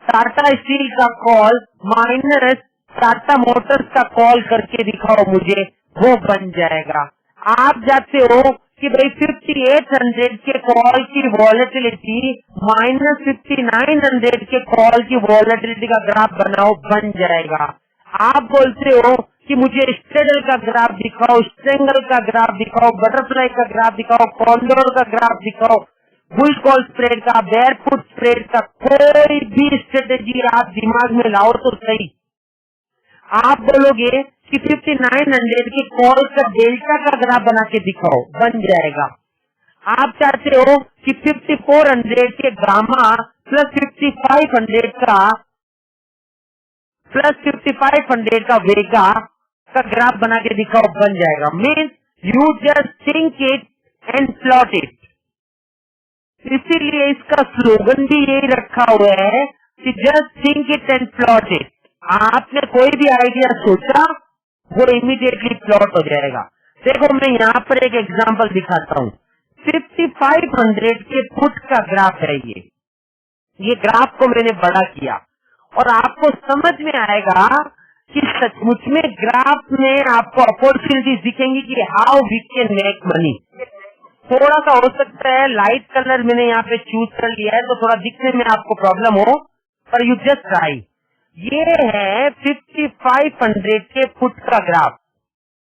टाटा स्टील का कॉल माइनस टाटा मोटर्स का कॉल करके दिखाओ मुझे, वो बन जाएगा। आप जाते हो कि भाई 5800 के कॉल की वॉलेटिलिटी माइनस 5900 के कॉल की वॉलेटिलिटी का ग्राफ बनाओ, बन जाएगा। आप बोलते हो कि मुझे स्ट्रेडल का ग्राफ दिखाओ, स्ट्रेंगल का ग्राफ दिखाओ, बटरफ्लाई का ग्राफ दिखाओ, कॉन्डोर का ग्राफ दिखाओ, बुल कॉल स्प्रेड का, बेयरफुट स्प्रेड का, कोई भी स्ट्रेटेजी आप दिमाग में लाओ तो सही। आप बोलोगे कि 5900 के कॉल का डेल्टा का ग्राफ बना के दिखाओ, बन जाएगा। आप चाहते हो कि 5400 के गामा प्लस 5500 का वेगा का ग्राफ बना के दिखाओ, बन जाएगा। Means you just think it and plot it. इसीलिए इसका स्लोगन भी यही रखा हुआ है कि just think it and plot it. आपने कोई भी आइडिया सोचा वो इमीडिएटली प्लॉट हो जाएगा। देखो मैं यहाँ पर एक एग्जांपल दिखाता हूँ। 5500 के फुट का ग्राफ है ये ग्राफ को मैंने बड़ा किया और आपको समझ में आएगा कि सचमुच में ग्राफ में आपको अपॉर्चुनिटीज दिखेंगी कि how we can make money. थोड़ा सा हो सकता है लाइट कलर मैंने यहाँ पे चूज कर लिया है तो थोड़ा दिखने में आपको प्रॉब्लम हो, पर यू जस्ट ट्राई। ये है 5500 के फुट का ग्राफ,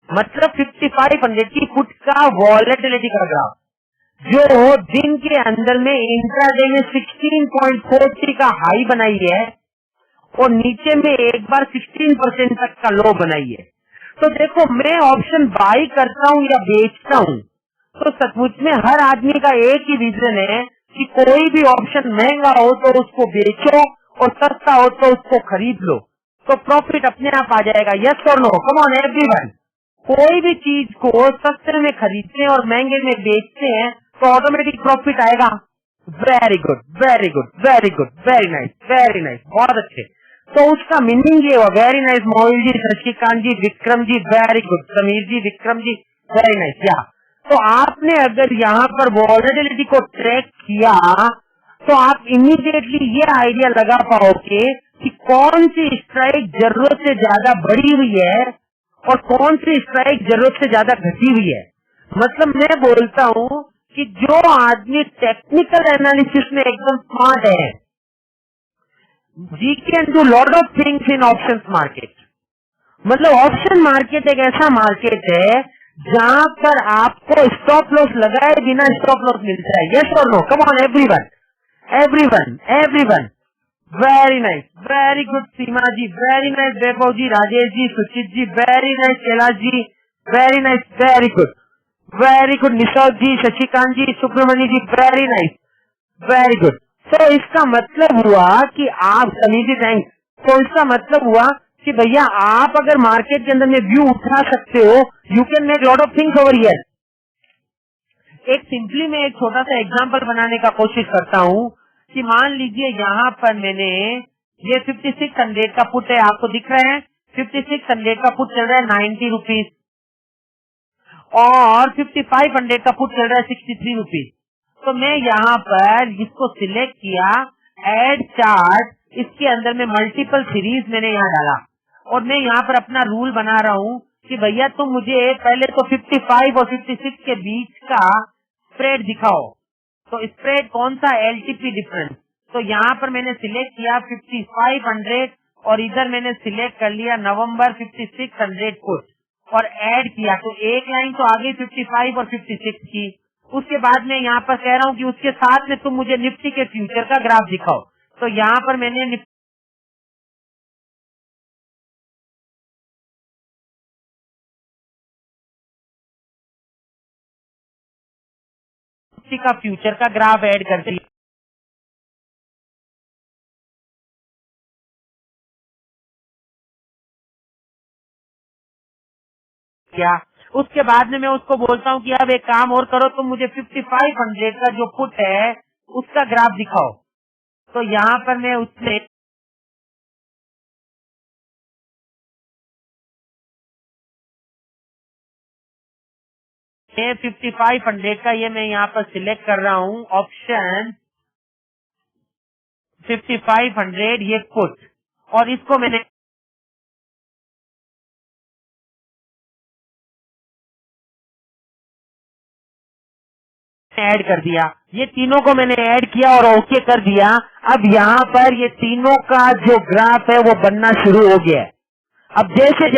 मतलब 5500 की फुट का वॉलेटिलिटी का ग्राफ, जो दिन के अंदर में इंट्राडे में 16.43 का हाई बनाई है और नीचे में एक बार 16% तक का लो बनाई है। तो देखो मैं ऑप्शन बाई करता हूँ या बेचता हूँ तो सचमुच में हर आदमी का एक ही रीजन है कि कोई भी ऑप्शन महंगा हो तो उसको बेचो और सस्ता हो तो उसको खरीद लो, तो प्रॉफिट अपने आप आ जाएगा। यस और नो, कम ऑन एवरीवन। कोई भी चीज को सस्ते में खरीदते हैं और महंगे में बेचते हैं तो ऑटोमेटिक प्रॉफिट आएगा। Very good, very good, very good, very nice, very nice, बहुत अच्छे। तो उसका मीनिंग ये हुआ। वेरी नाइस मोहिल जी, शशिकांत जी, विक्रम जी, वेरी गुड, समीर जी, विक्रम जी, वेरी नाइस। या तो आपने अगर यहाँ पर वॉलेटिलिटी को ट्रैक किया तो आप इमीडिएटली ये आइडिया लगा पाओगे कि कौन सी स्ट्राइक जरूरत से ज्यादा बढ़ी हुई है और कौन सी स्ट्राइक जरूरत से ज्यादा घटी हुई है। मतलब मैं बोलता हूँ कि जो आदमी टेक्निकल एनालिसिस में एकदम स्मार्ट है, जी can do lot of things in options market. मतलब ऑप्शन मार्केट एक ऐसा मार्केट है जहाँ पर आपको स्टॉप लॉस लगाए बिना स्टॉप लॉस मिलता है। यस और no, come on everyone, everyone, everyone. Very nice, very good Seema ji, very nice Vaibhav ji, Rajesh ji, Suchit ji, very nice Kailash ji, very nice, very good Nishod ji, Shashikant ji, Subramanya ji, very nice, very good. तो इसका मतलब हुआ कि आप समीर जी थैंक्स। तो इसका मतलब हुआ कि भैया आप अगर मार्केट के अंदर में व्यू उठा सकते हो, you can make lot of things over here. एक सिंपली मैं एक छोटा सा एग्जांपल बनाने का कोशिश करता हूँ कि मान लीजिए यहाँ पर मैंने ये 5600 का फुट है, आपको दिख रहा है 5600 का फुट चल रहा है 90 रुपीज और 5500 का फुट चल रहा है 63 रुपीज। तो मैं यहाँ पर इसको सिलेक्ट किया, एड चार्ट, इसके अंदर में मल्टीपल सीरीज मैंने यहाँ डाला और मैं यहाँ पर अपना रूल बना रहा हूँ कि भैया तुम मुझे पहले तो 55 और 56 के बीच का स्प्रेड दिखाओ। तो स्प्रेड कौन सा, एलटीपी डिफरेंस। तो यहाँ पर मैंने सिलेक्ट किया 5500 और इधर मैंने सिलेक्ट कर लिया नवंबर 5600 पुट और ऐड किया, तो एक लाइन तो आ गई 55 और 56 की। उसके बाद में यहाँ पर कह रहा हूँ कि उसके साथ में तुम मुझे निफ्टी के फ्यूचर का ग्राफ दिखाओ, तो यहाँ पर मैंने निफ्टी का फ्यूचर का ग्राफ ऐड कर दिया। उसके बाद में मैं उसको बोलता हूँ कि अब एक काम और करो, तुम मुझे 5500 का जो पुट है उसका ग्राफ दिखाओ, तो यहाँ पर मैं उससे 5500 का ये मैं यहाँ पर सिलेक्ट कर रहा हूँ, ऑप्शन 5500 ये पुट, और इसको मैंने ऐड कर दिया। ये तीनों को मैंने ऐड किया और ओके कर दिया। अब यहाँ पर ये तीनों का जो ग्राफ है वो बनना शुरू हो गया है। अब जैसे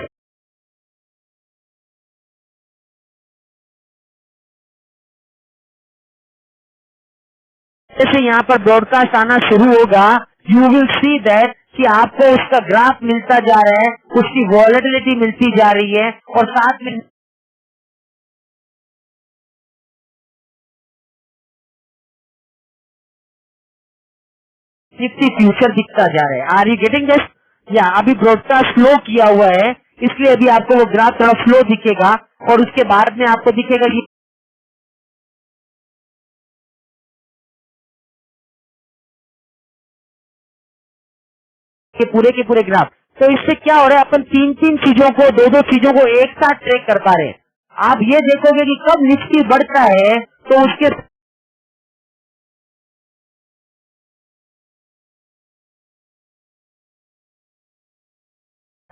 जैसे यहाँ पर ब्रॉडकास्ट आना शुरू होगा, यू विल सी दैट कि आपको उसका ग्राफ मिलता जा रहा है, उसकी वॉलेटिलिटी मिलती जा रही है, और साथ में निफ्टी फ्यूचर दिखता जा रहा है। Are you getting this? या अभी ब्रॉडकास्ट स्लो किया हुआ है, इसलिए अभी आपको वो ग्राफ थोड़ा स्लो दिखेगा, और उसके बाद में आपको दिखेगा के पूरे ग्राफ। तो इससे क्या हो रहा है, अपन तीन तीन चीजों को, दो दो चीजों को एक साथ ट्रैक कर पा रहे हैं। आप ये देखोगे कि कब निफ्टी बढ़ता है तो उसके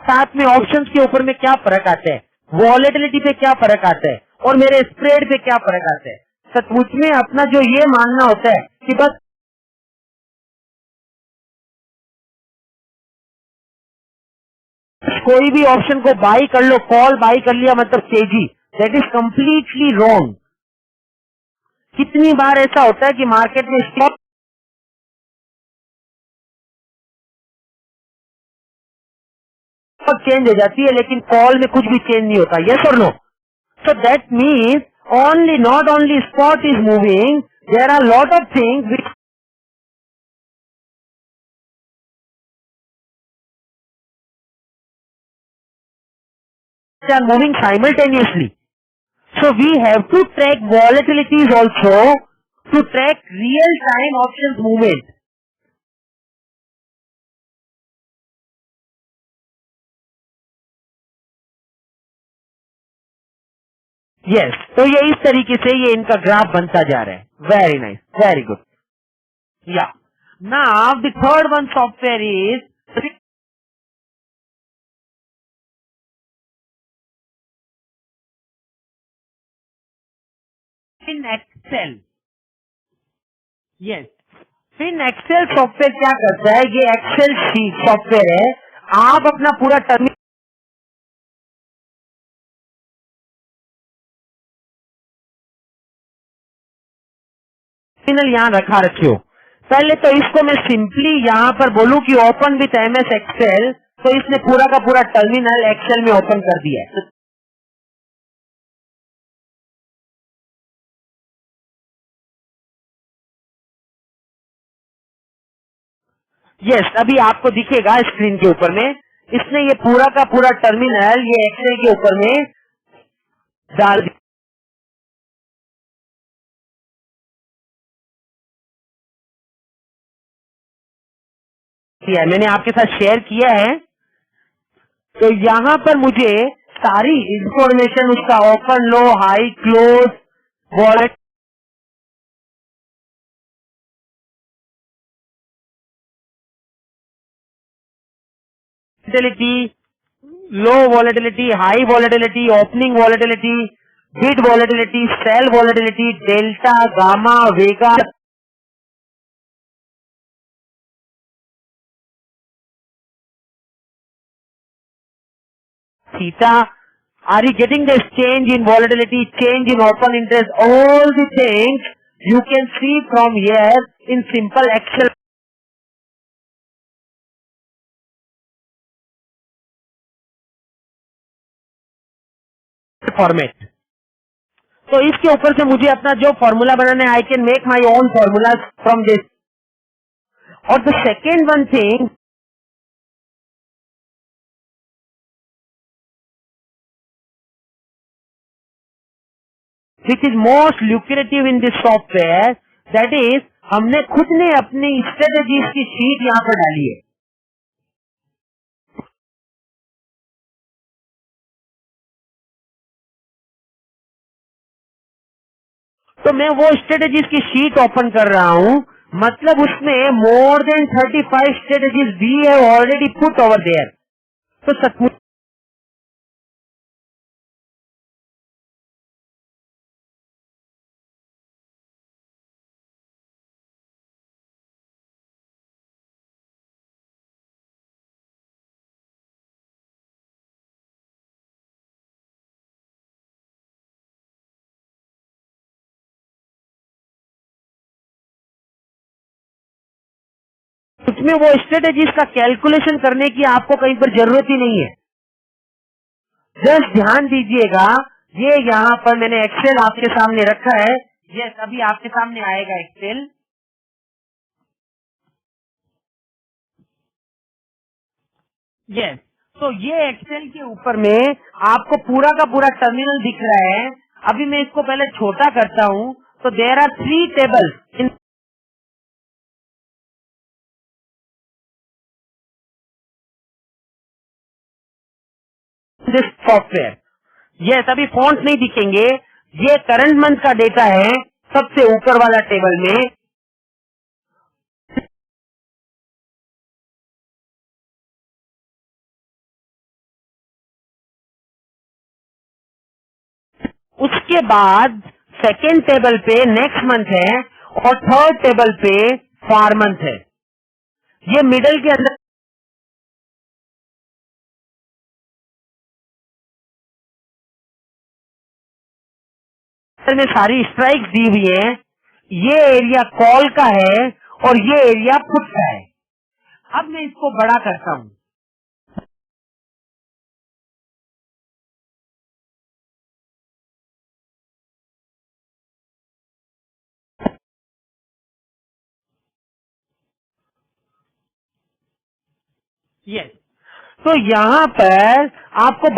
साथ में ऑप्शंस के ऊपर में क्या फर्क आता है, वॉलेटिलिटी पे क्या फर्क आता है, और मेरे स्प्रेड पे क्या फर्क आता है। सचमुच में अपना जो ये मानना होता है कि बस कोई भी ऑप्शन को बाई कर लो, कॉल बाई कर लिया मतलब तेजी, दैट इज कंप्लीटली रॉन्ग। कितनी बार ऐसा होता है कि मार्केट में स्टॉक चेंज हो जाती है लेकिन कॉल में कुछ भी चेंज नहीं होता, यस और no? So that means only, not only spot is moving, there are lot of things which are moving simultaneously. So we have to track volatilities also to track real time options movement. Yes, तो ये इस तरीके से ये इनका graph बनता जा रहा है। Very nice, very good. Yeah. Now the third one software is in Excel. Yes. फिर एक्सेल सॉफ्टवेयर क्या करता है, ये एक्सेल शीट सॉफ्टवेयर है। आप अपना पूरा टर्मिनल यहाँ रखे हो। पहले तो इसको मैं सिंपली यहाँ पर बोलूँ कि ओपन विथ एमएस एक्सेल, तो इसने पूरा का पूरा टर्मिनल एक्सेल में ओपन कर दिया है। यस, अभी आपको दिखेगा स्क्रीन के ऊपर में, इसने ये पूरा का पूरा टर्मिनल ये एक्सेल के ऊपर में डाल दिया है। मैंने आपके साथ शेयर किया है, तो यहाँ पर मुझे सारी इंफॉर्मेशन उसका open, low, high, close, volatility, low volatility, high volatility, opening volatility, bid volatility, sell volatility, delta, gamma, vega, theta? Are you getting this change in volatility, change in open interest, all the things you can see from here in simple Excel format. तो इसके ऊपर से मुझे अपना जो formula बनाना है, I can make my own formula from this. और the second one thing which is most lucrative in this software, that is हमने खुद ने अपनी स्ट्रेटेजीज की शीट यहाँ पर डाली है. तो मैं वो स्ट्रेटेजीज की शीट ओपन कर रहा हूं, मतलब उसमें more than 35 strategies we have already put over there. तो सचमुच उसमें वो स्ट्रेटेजीज का कैलकुलेशन करने की आपको कहीं पर जरूरत ही नहीं है. जस्ट ध्यान दीजिएगा, ये यहाँ पर मैंने एक्सेल आपके सामने रखा है. ये अभी आपके सामने आएगा एक्सेल. यस, तो ये एक्सेल के ऊपर में आपको पूरा का पूरा टर्मिनल दिख रहा है. अभी मैं इसको पहले छोटा करता हूँ. तो there are 3 tables in this software. Yes, अभी फॉन्ट्स नहीं दिखेंगे. ये करंट मंथ का डेटा है सबसे ऊपर वाला टेबल में. उसके बाद सेकेंड टेबल पे नेक्स्ट मंथ है और थर्ड टेबल पे फार मंथ है. ये मिडल के अंदर में सारी स्ट्राइक्स दी हुई है. ये एरिया कॉल का है और ये एरिया पुट का है. अब मैं इसको बड़ा करता हूं. यस, तो यहाँ पर आपको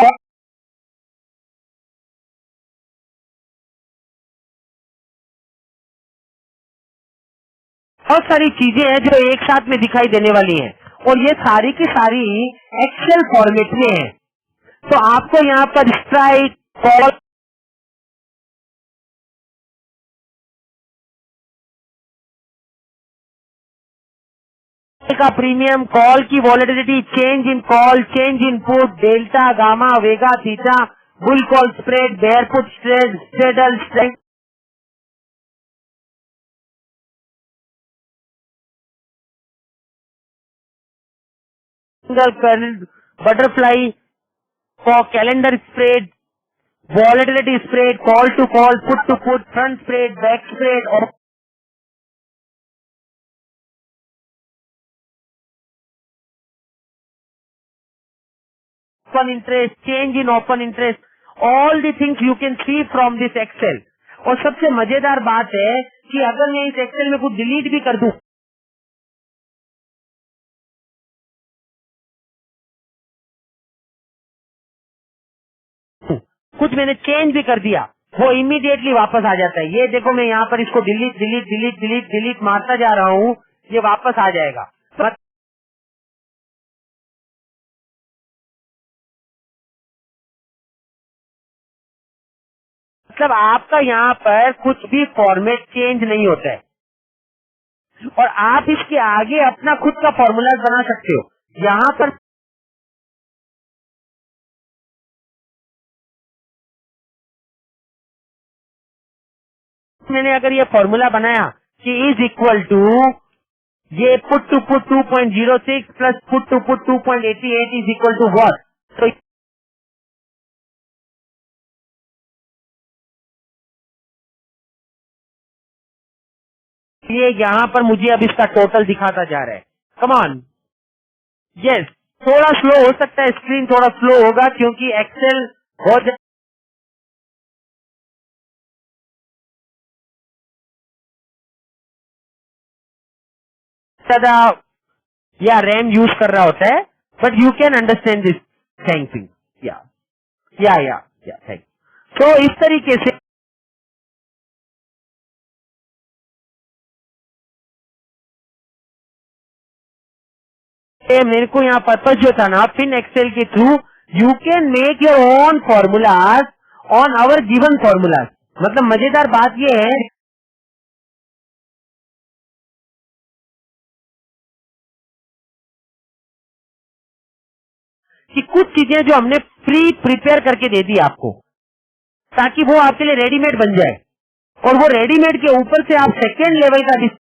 बहुत सारी चीजें हैं जो एक साथ में दिखाई देने वाली हैं और ये सारी की सारी एक्सेल फॉर्मेट में है. तो आपको यहाँ पर स्ट्राइक कॉल का प्रीमियम, कॉल की volatility, change in call, change in put, delta, gamma, vega, theta, bull call spread, bear put spread, straddle strength, single current, butterfly, calendar spread, volatility spread, call to put, front spread, back spread और open interest, change in open interest, all the things you can see from this Excel. और सबसे मजेदार बात है कि अगर मैं इस एक्सेल में कुछ डिलीट भी कर दूं, कुछ मैंने चेंज भी कर दिया, वो इमीडिएटली वापस आ जाता है. ये देखो, मैं यहाँ पर इसको delete delete delete delete delete मारता जा रहा हूँ, ये वापस आ जाएगा. मतलब आपका यहाँ पर कुछ भी फॉर्मेट चेंज नहीं होता है और आप इसके आगे अपना खुद का फॉर्मूला बना सकते हो. यहाँ पर मैंने अगर ये फॉर्मूला बनाया कि इज इक्वल टू ये put to put 2.06 plus put to put 2.88 is equal to what, तो ये यहाँ पर मुझे अब इसका टोटल दिखाता जा रहा है। कम ऑन, यस, थोड़ा स्लो हो सकता है, स्क्रीन थोड़ा स्लो होगा क्योंकि एक्सेल बहुत ज्यादा या रैम यूज कर रहा होता है, but you can understand this thing. या थैंक। तो इस तरीके से मेरे को यहाँ पर्पज जो था ना, फिन एक्सेल के through you can make your own formulas on our given formulas. मतलब मजेदार बात ये है कि कुछ चीजें जो हमने प्री प्रिपेयर करके दे दी आपको, ताकि वो आपके लिए रेडीमेड बन जाए, और वो रेडीमेड के ऊपर से आप सेकेंड लेवल का रिसर्च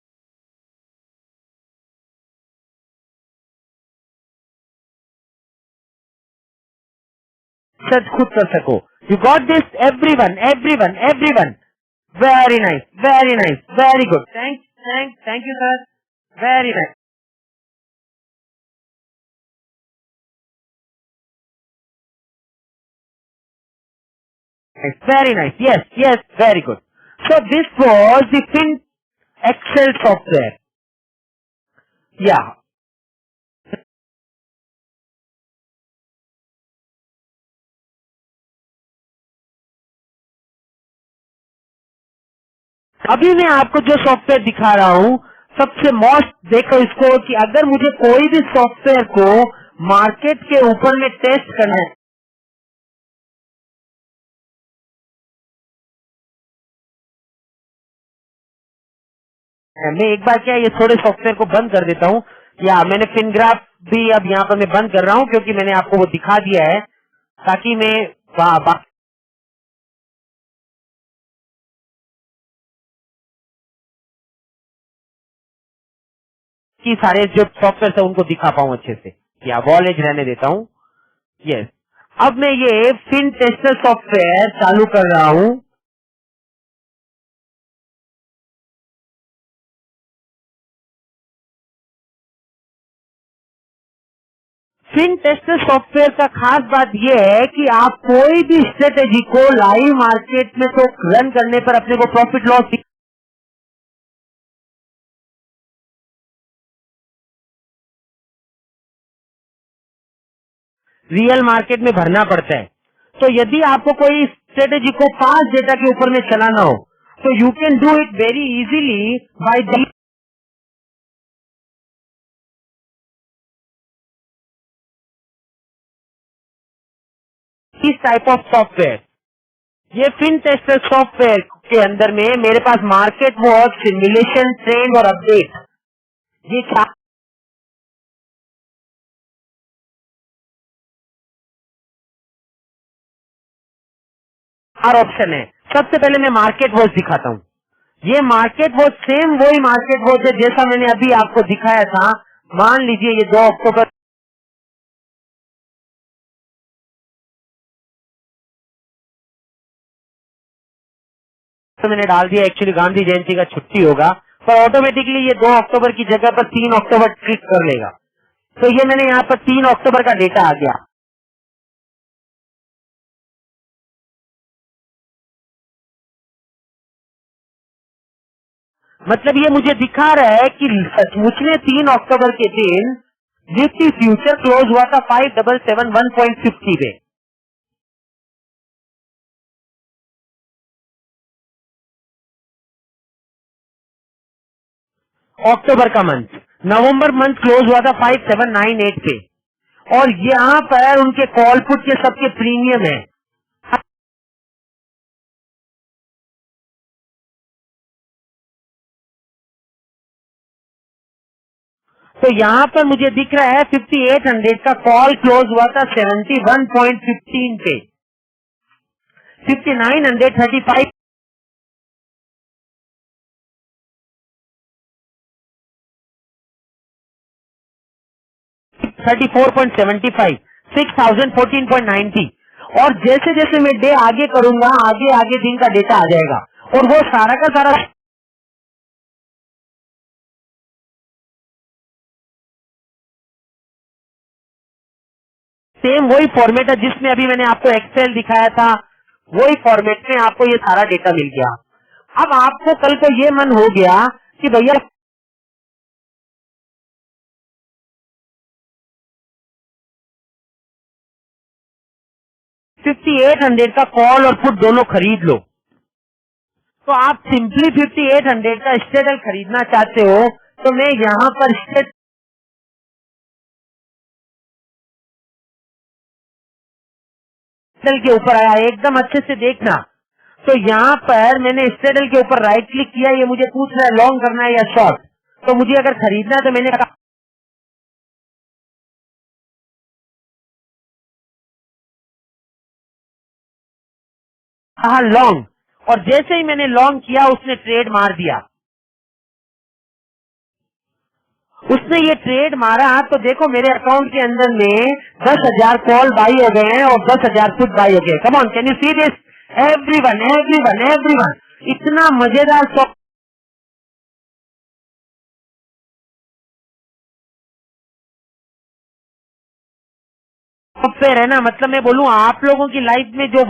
खुद कर सको। You got this everyone, everyone, everyone. Very nice, very nice, very good, thank you sir, very nice, very nice. Yes, very good. So this was the Fin Excel software. Yeah. अभी मैं आपको जो software दिखा रहा हूँ, सबसे most देखो इसको कि अगर मुझे कोई भी सॉफ्टवेयर को मार्केट के ऊपर में टेस्ट करना है, मैं एक बार क्या ये थोड़े सॉफ्टवेयर को बंद कर देता हूँ। या मैंने फिनग्राफ भी अब यहाँ पर मैं बंद कर रहा हूँ क्योंकि मैंने आपको वो दिखा दिया है, ताकि मैं बाकी सारे जो सॉफ्टवेयर है उनको दिखा पाऊँ अच्छे से। या वॉलेज रहने देता हूँ। यस, अब मैं ये फिन टेस्टर सॉफ्टवेयर चालू कर रहा हूँ। फिन टेस्टर सॉफ्टवेयर का खास बात यह है कि आप कोई भी स्ट्रेटेजी को लाइव मार्केट में तो रन करने पर अपने को प्रॉफिट लॉस, रियल मार्केट में भरना पड़ता है। तो यदि आपको कोई स्ट्रेटेजी को फास्ट डेटा के ऊपर में चलाना हो तो you can do it very easily by this type of software. ये फिन टेस्टर सॉफ्टवेयर के अंदर में मेरे पास मार्केट वॉच, सिमुलेशन, ट्रेंड और अपडेट, ये 4 ऑप्शन है। सबसे पहले मैं मार्केट वॉच दिखाता हूँ। ये मार्केट वॉच सेम वही मार्केट वॉच है जैसा मैंने अभी आपको दिखाया था। मान लीजिए ये 2 अक्टूबर तो मैंने डाल दिया, एक्चुअली गांधी जयंती का छुट्टी होगा, पर ऑटोमेटिकली ये 2 अक्टूबर की जगह पर 3 अक्टूबर क्लिक कर लेगा। तो ये मैंने यहाँ पर 3 अक्टूबर का डेटा आ गया। मतलब ये मुझे दिखा रहा है कि सचमुच में 3 अक्टूबर के दिन निफ्टी फ्यूचर क्लोज हुआ था 5771.50 पे। अक्टूबर का मंथ, नवंबर मंथ क्लोज हुआ था 5798 पे, और यहाँ पर उनके कॉल पुट के सबके प्रीमियम है। तो यहाँ पर मुझे दिख रहा है 5800 का कॉल क्लोज हुआ था 71.15 पे, 5935 34.75, 6014.90। और जैसे जैसे मैं डे आगे करूंगा, आगे आगे दिन का डेटा आ जाएगा, और वो सारा का सारा सेम वही फॉर्मेट है जिसमें अभी मैंने आपको एक्सेल दिखाया था, वही फॉर्मेट में आपको ये सारा डेटा मिल गया। अब आपको कल को ये मन हो गया कि भैया 5800 का कॉल और पुट दोनों खरीद लो, तो आप सिंपली 5800 का स्टेडल खरीदना चाहते हो, तो मैं यहाँ पर स्टेडल के ऊपर आया, एकदम अच्छे से देखना। तो यहाँ पर मैंने स्टेडल के ऊपर राइट क्लिक किया, ये मुझे पूछ रहा है लॉन्ग करना है या शॉर्ट। तो मुझे अगर खरीदना है तो मैंने कहा लॉन्ग, और जैसे ही मैंने लॉन्ग किया उसने ट्रेड मार दिया। उसने ये ट्रेड मारा तो देखो मेरे अकाउंट के अंदर में 10,000 कॉल बाई हो गए हैं और 10,000 पुट बाई हो गए। कम on, can you see this? Everyone everyone everyone, इतना मजेदार सॉफ्टवेयर है ना। मतलब मैं बोलूँ आप लोगों की लाइफ में जो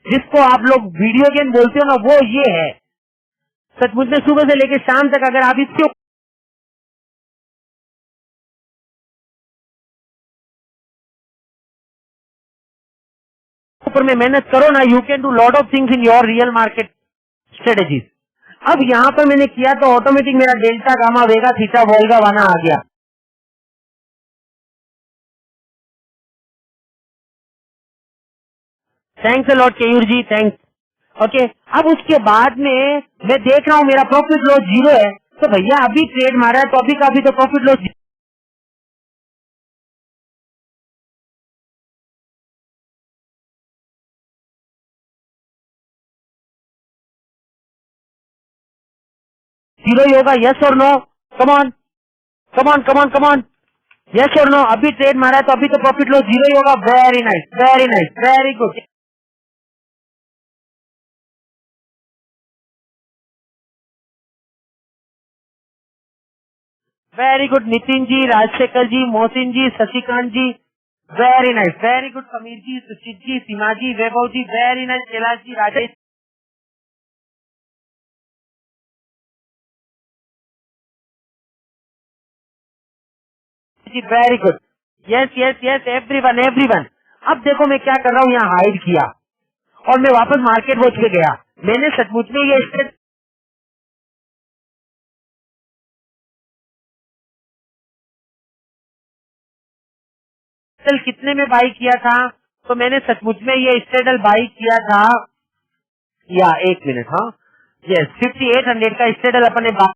जिसको आप लोग वीडियो गेम बोलते हो ना, वो ये है। सचमुच में सुबह से लेकर शाम तक अगर आप इसके ऊपर में मेहनत करो ना, you can do lot of things in your real market strategies. अब यहाँ पर मैंने किया तो ऑटोमेटिक मेरा delta gamma vega theta volga vanna आ गया। Thanks a lot Keyur ji, thanks. Okay, अब उसके बाद में मैं देख रहा हूँ मेरा प्रॉफिट लॉस जीरो है, तो भैया अभी ट्रेड मारा है तो अभी का अभी तो प्रॉफिट लॉस जीरो ही होगा। यस और no? Come on come on come on come on, yes और नो? अभी ट्रेड मारा है तो अभी तो प्रॉफिट लॉस जीरो ही होगा। Very nice very nice very good very good. Nitin ji, Rajshekhar ji, Mohsin ji, Shashikant ji, very nice very good. Sameer ji, Suchit ji, Seema ji, Vaibhav ji, very nice. Kailash ji, Rajesh ji, very good. Yes yes yes, everyone everyone. अब देखो मैं क्या कर रहा हूँ, यहाँ हाइड किया और मैं वापस मार्केट वॉच पे गया। मैंने सचमुच में ये स्टेडल कितने में बाई किया था, तो मैंने सचमुच में ये स्टेडल बाई किया था, या एक मिनट, हाँ यस 5800 का स्टेडल अपने बाई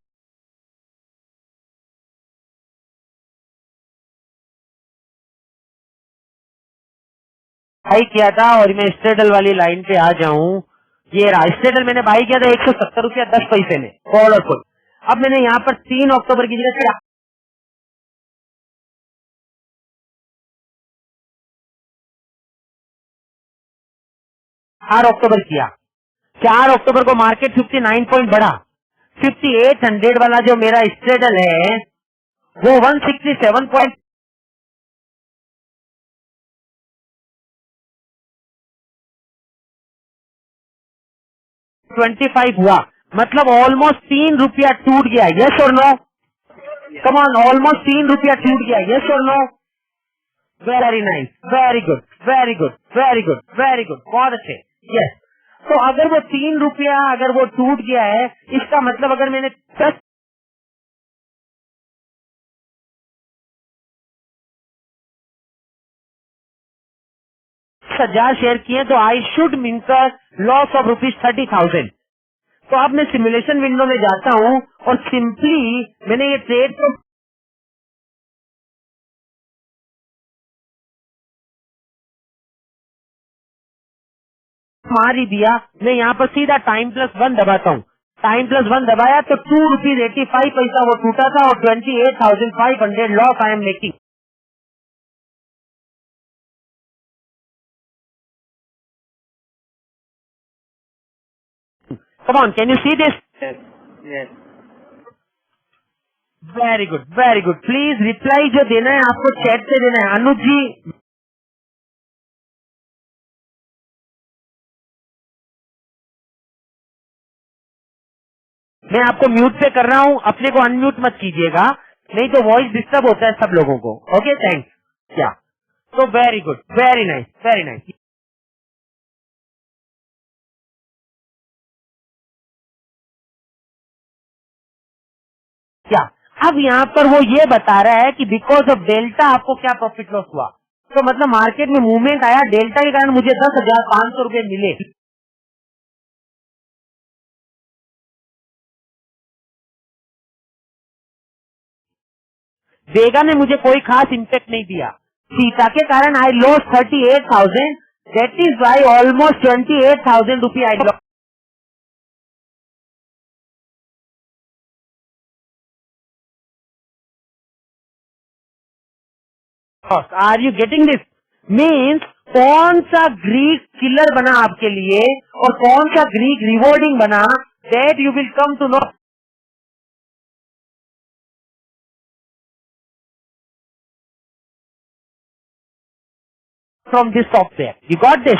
किया था। और मैं स्टेडल वाली लाइन पे आ जाऊं, ये रहा स्टेडल मैंने बाई किया था 170 रुपया 10 पैसे में, कॉल और पुट। अब मैंने यहाँ पर 3 अक्टूबर की जगह 4 अक्टूबर किया। 4 अक्टूबर को मार्केट 59 पॉइंट बढ़ा। 5800 वाला जो मेरा स्ट्रेडल है वो 167.25 हुआ, मतलब ऑलमोस्ट 3 रुपया टूट गया। यस और नो? कम ऑन, ऑलमोस्ट 3 रुपया टूट गया। यस और no? Very nice very good very good very good very good, बहुत अच्छे। यस, तो अगर वो 3 रुपया अगर वो टूट गया है, इसका मतलब अगर मैंने 10 हजार शेयर किए तो आई शुड मिनकर लॉस ऑफ ₹30,000। तो अब मैं सिमुलेशन विंडो में जाता हूँ और सिंपली मैंने ये ट्रेड को मार ही दिया। मैं यहाँ पर सीधा टाइम+1 दबाता हूँ। टाइम+1 दबाया तो ₹2.85 वो टूटा था और 28,500 loss I am making. Come on, can you see this? Very good very good. Please reply जो देना है आपको चैट से देना है। अनुज जी, मैं आपको म्यूट पे कर रहा हूँ, अपने को अनम्यूट मत कीजिएगा, नहीं तो वॉइस डिस्टर्ब होता है सब लोगों को। Okay, thanks. क्या तो very good, very nice, very nice. क्या अब यहाँ पर वो ये बता रहा है कि बिकॉज ऑफ डेल्टा आपको क्या प्रॉफिट लॉस हुआ। तो मतलब मार्केट में मूवमेंट आया, डेल्टा के कारण मुझे 10,500 रुपए मिले। वेगा ने मुझे कोई खास इम्पैक्ट नहीं दिया। सीता के कारण I loss 38,000, that is why almost 28,000 rupee I loss. Are you getting this? Means कौन सा ग्रीक किलर बना आपके लिए और कौन सा ग्रीक रिवॉर्डिंग बना, that you will come to know from this software. You got this?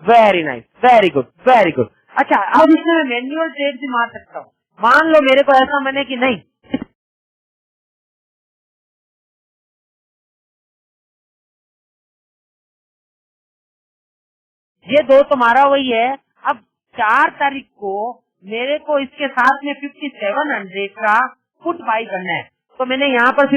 Very nice, very good, very good. अच्छा, अब इसमें मैं मैन्युअल ट्रेड भी मार सकता हूँ। मान लो मेरे को ऐसा मैंने कि नहीं, ये दो तो मारा वही है। अब 4 तारीख को मेरे को इसके साथ में 5700 का पुट बाई करना है, तो मैंने यहाँ पर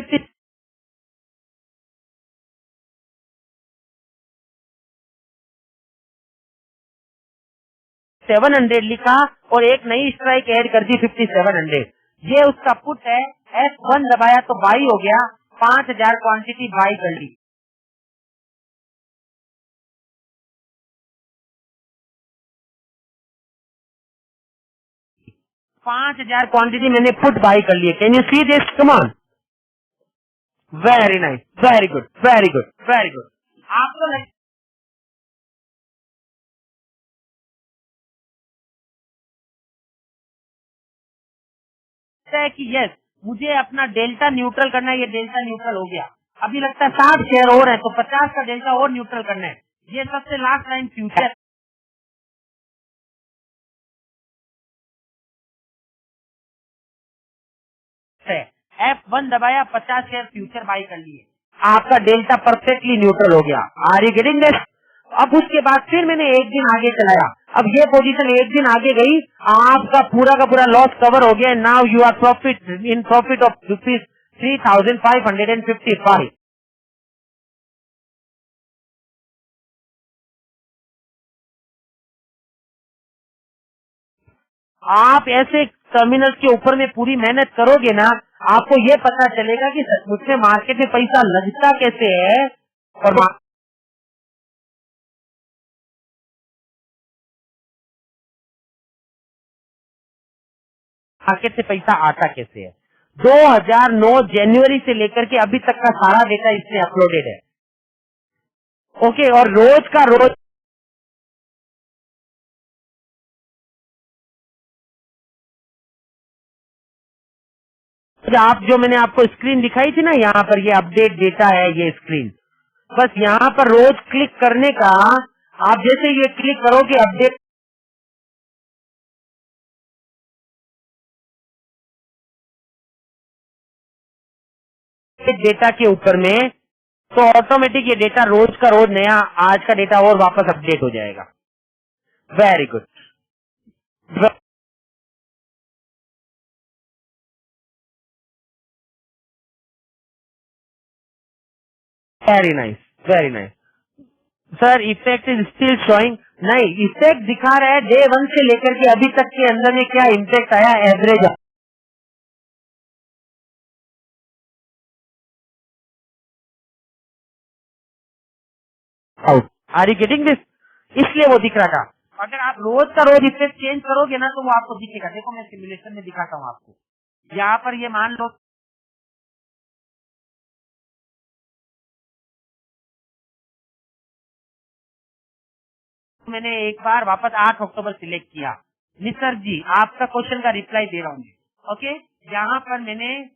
5700 लिखा और एक नई स्ट्राइक ऐड कर दी 5700। ये उसका पुट है। F1 दबाया तो बाई हो गया, 5000 क्वांटिटी बाई कर ली। 5000 क्वांटिटी मैंने पुट बाई कर ली। Can you see this? Come on. Very nice, very good, very good, very good. आपको लगता है कि यस, मुझे अपना डेल्टा न्यूट्रल करना है, ये डेल्टा न्यूट्रल हो गया। अभी लगता है 60 शेयर और है, तो 50 का डेल्टा और न्यूट्रल करना है। ये सबसे लास्ट लाइन फ्यूचर है। F1 दबाया, 50 शेयर फ्यूचर बाई कर लिए, आपका डेल्टा परफेक्टली न्यूट्रल हो गया। Are you getting this? अब उसके बाद फिर मैंने एक दिन आगे चलाया। अब ये पोजीशन एक दिन आगे गई, आपका पूरा का पूरा लॉस कवर हो गया। Now you are profit in profit of ₹3,555। आप ऐसे टर्मिनल के ऊपर में पूरी मेहनत करोगे ना, आपको ये पता चलेगा कि सचमुच में मार्केट में पैसा लगता कैसे है और मार्केट से पैसा आता कैसे है। 2009 जनवरी से लेकर के अभी तक का सारा डेटा इसमें अपलोडेड है। ओके, और रोज का रोज आप जो मैंने आपको स्क्रीन दिखाई थी ना, यहाँ पर ये अपडेट डेटा है, ये स्क्रीन। बस यहाँ पर रोज क्लिक करने का, आप जैसे ये क्लिक करोगे अपडेट डेटा के ऊपर में, तो ऑटोमेटिक ये डेटा रोज का रोज नया, आज का डेटा और वापस अपडेट हो जाएगा। Very good, very nice, very nice. Sir effect is still showing. नहीं, इफेक्ट दिखा रहा है डे 1 से लेकर के अभी तक के अंदर में क्या इम्पैक्ट आया, average out. Are you getting this? इसलिए वो दिख रहा था। अगर आप रोज का रोज इफेक्ट चेंज करोगे ना, तो वो आपको दिखेगा। देखो मैं सिमुलेशन में दिखाता हूँ आपको। यहाँ पर ये मान लो मैंने एक बार वापस 8 अक्टूबर सिलेक्ट किया। निसर जी, आपका क्वेश्चन का रिप्लाई दे रहा हूँ मैं। ओके, यहाँ पर मैंने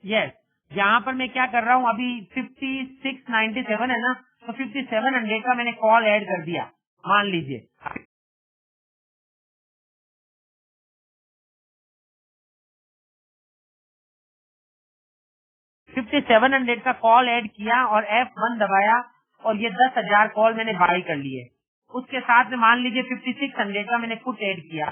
यस, यहाँ पर मैं क्या कर रहा हूँ, अभी 5697 है ना, तो 5700 का मैंने कॉल ऐड कर दिया। मान लीजिए 5700 का कॉल ऐड किया और F1 दबाया और ये 10,000 कॉल मैंने बाई कर लिए। उसके साथ में मान लीजिए 5600 का मैंने पुट ऐड किया।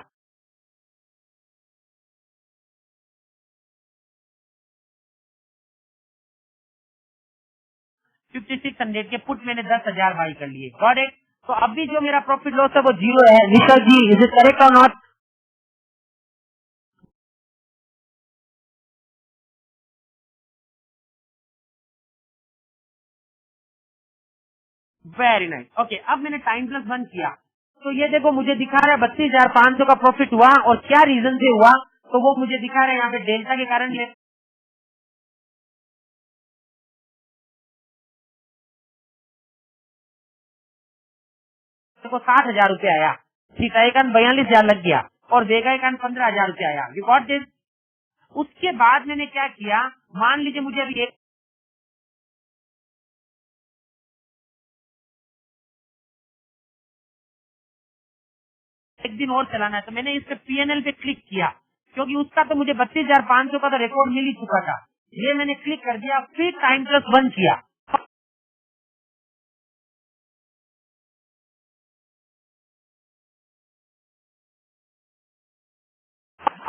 5600 के पुट मैंने 10,000 बाई कर लिए। Got it? तो अभी जो मेरा प्रॉफिट लॉस है वो 0 है। निशा जी, इज इट करेक्ट और नॉट? Very nice. ओके, अब मैंने टाइम प्लस 1 किया तो ये देखो मुझे दिखा रहा है 32,500 का प्रॉफिट हुआ। और क्या रीजन से हुआ, तो वो मुझे दिखा रहा है यहाँ पे डेल्टा के कारण। ये देखो 7,000 रुपये आया, ठीक है, 42,000 लग गया और देगा 15,000 रुपये आया। You got this? उसके बाद मैंने क्या किया, मान लीजिए मुझे अभी एक दिन और चलाना है, तो मैंने इस पे PNL पे क्लिक किया क्योंकि उसका तो मुझे 32,500 का तो रिकॉर्ड मिल ही चुका था। ये मैंने क्लिक कर दिया, फिर टाइम प्लस 1 किया।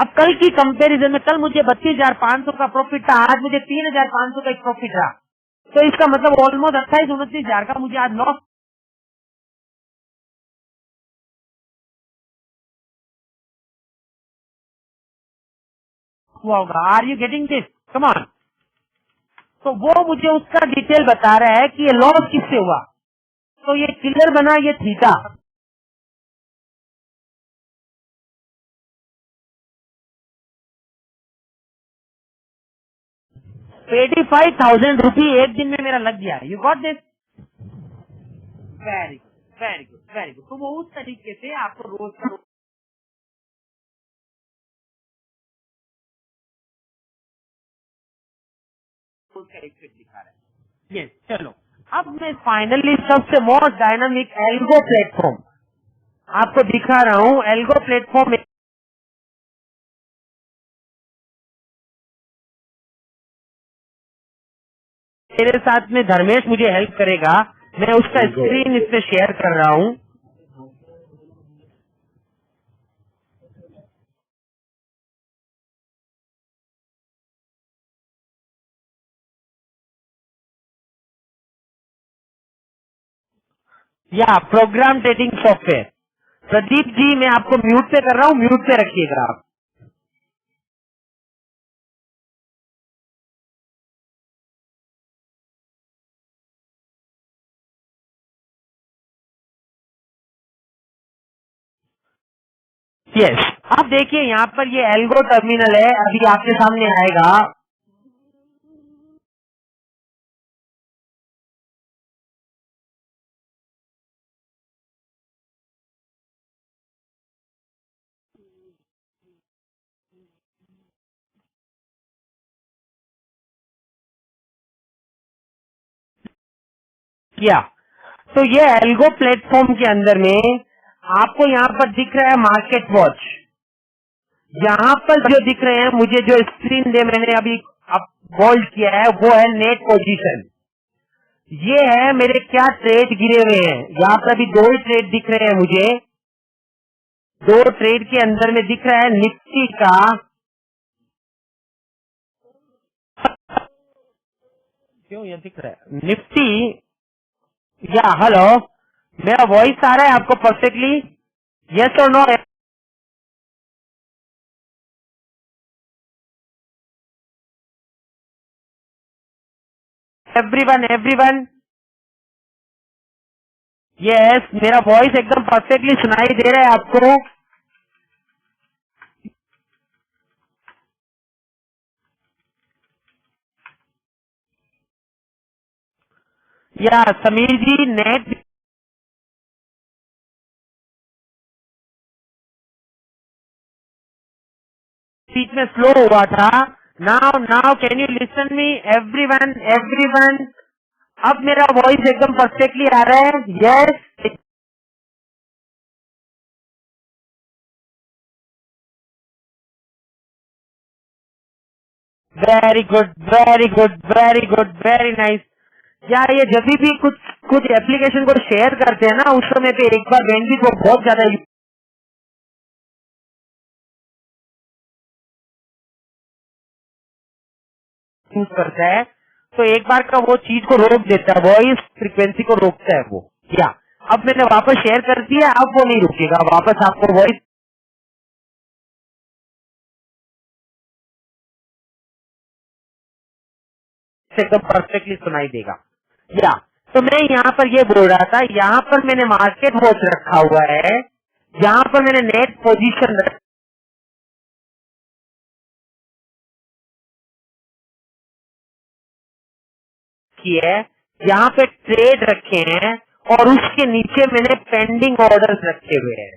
अब कल की कंपैरिजन में, कल मुझे 32,500 का प्रॉफिट था, आज मुझे 3,500 का एक प्रॉफिट रहा। तो इसका मतलब ऑलमोस्ट 28-29,000 का मुझे आज लॉस हुआ होगा। Are you getting this? Come on. तो वो मुझे उसका डिटेल बता रहा है कि ये लॉस किससे हुआ। तो ये क्लियर बना, ये थीटा 85,000 रुपी एक दिन में मेरा लग गया। You got this? Very good, very good, very good. तो वो उस तरीके से आपको रोज का रोज का एक फिट दिखा रहा है। यस, चलो अब मैं फाइनली सबसे मोस्ट डायनामिक एल्गो प्लेटफॉर्म आपको दिखा रहा हूँ। एल्गो प्लेटफॉर्म मेरे साथ में धर्मेश मुझे हेल्प करेगा। मैं उसका स्क्रीन इस पे शेयर कर रहा हूँ। या programme trading software. Pradeep ji, मैं आपको म्यूट पे कर रहा हूँ, म्यूट पे रखिएगा आप। यस, आप देखिए यहाँ पर ये एल्गो टर्मिनल है, अभी आपके सामने आएगा। क्या? तो ये एल्गो प्लेटफॉर्म के अंदर में आपको यहाँ पर दिख रहा है मार्केट वॉच। यहाँ पर जो दिख रहे हैं मुझे, जो स्क्रीन दे मैंने अभी अब बोल्ड किया है, वो है नेट पोजीशन। ये है मेरे क्या ट्रेड गिरे हुए हैं। यहाँ पर अभी 2 ही ट्रेड दिख रहे हैं मुझे। 2 ट्रेड के अंदर में दिख रहा है निफ्टी का। क्यों ये दिख रहा है निफ्टी? या हेलो, मेरा वॉइस आ रहा है आपको परफेक्टली? यस और नो? Everyone, everyone? यस, मेरा वॉइस एकदम परफेक्टली सुनाई दे रहा है आपको? या समीर जी, नेट बीच में स्लो हुआ था, now can you listen me everyone everyone? अब मेरा वॉइस एकदम परफेक्टली आ रहा है? Yes, very good very good very good very nice. यार ये जब भी कुछ कुछ एप्लीकेशन को शेयर करते हैं ना, उस समय पे एक बार वेंडी को बहुत ज्यादा यूज करता है, तो एक बार का वो चीज को रोक देता है, वॉइस फ्रीक्वेंसी को रोकता है वो। या अब मैंने वापस शेयर कर दिया, अब वो नहीं रुकेगा, वापस आपको वॉइस एकदम परफेक्टली सुनाई देगा। या तो मैं यहाँ पर ये बोल रहा था, यहाँ पर मैंने मार्केट वॉच रखा हुआ है, यहाँ पर मैंने नेट पोजीशन रखी है, यहाँ पे ट्रेड रखे हैं, और उसके नीचे मैंने पेंडिंग ऑर्डर्स रखे हुए हैं।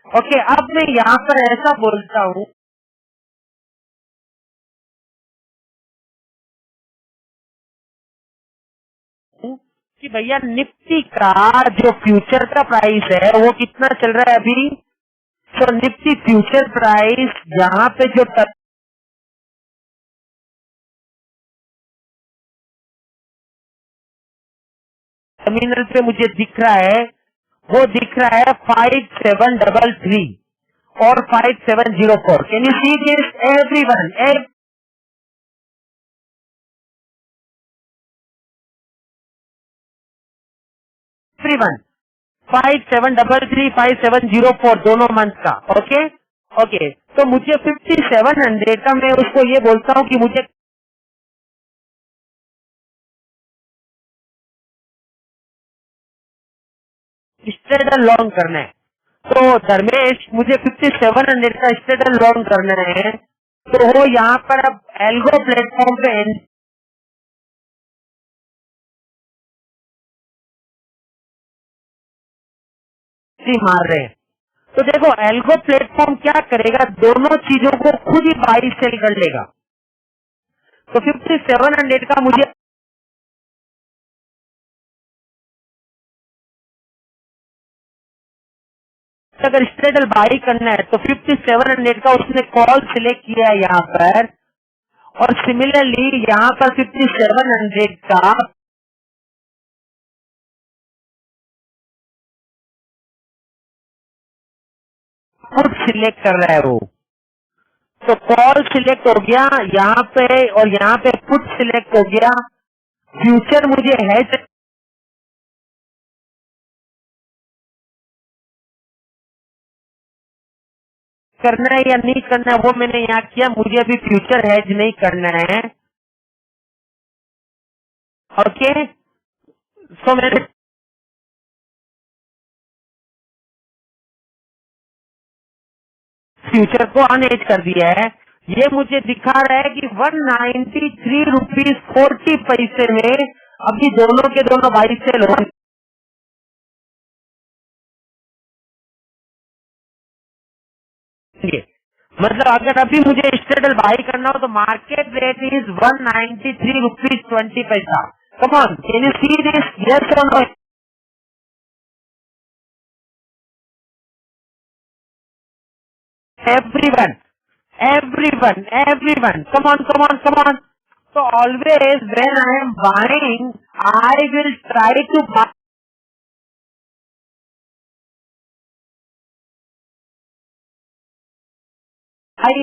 ओके, अब मैं यहाँ पर ऐसा बोलता हूँ कि भैया निफ्टी का जो फ्यूचर का प्राइस है वो कितना चल रहा है अभी? तो निफ्टी फ्यूचर प्राइस यहाँ पे जो टर्मिनल पे मुझे दिख रहा है, वो दिख रहा है 5733 और 5704। Can you see this everyone? Everyone 5733 5704 दोनों मंथ का। ओके ओके, तो मुझे 5700 का, मैं उसको ये बोलता हूँ कि मुझे स्ट्रेट लॉन्ग करना है। तो धर्मेश, मुझे 5700 का स्ट्रेट लॉन्ग करना है, तो वो यहाँ पर अब एल्गो प्लेटफॉर्म पे एंट्री मार रहे हैं। तो देखो एल्गो प्लेटफॉर्म क्या करेगा, दोनों चीजों को खुद ही बाई सेल कर लेगा। तो 5700 का मुझे अगर स्ट्रेट बाई करना है तो 5700 का उसने कॉल सिलेक्ट किया है यहाँ पर, और सिमिलरली यहाँ पर 5700 का पुट सिलेक्ट कर रहा है वो। तो कॉल सिलेक्ट हो गया यहाँ पे, और यहाँ पे पुट सिलेक्ट हो गया। फ्यूचर मुझे हेज करना है या नहीं करना है वो मैंने यहाँ किया, मुझे अभी फ्यूचर हेज नहीं करना है। ओके, सो मैंने फ्यूचर को अनएज कर दिया है। ये मुझे दिखा रहा है कि 193 रुपीज 40 पैसे में अभी दोनों के दोनों बाई सेल होंगे। मतलब अगर अभी मुझे स्ट्रेटल बाई करना हो तो मार्केट रेट इज 193 रुपीज 20 पैसा। Come on, can you see this? Yes और no? Everyone everyone, everyone, come on, come on, come on. So always when I am buying, I will try to buy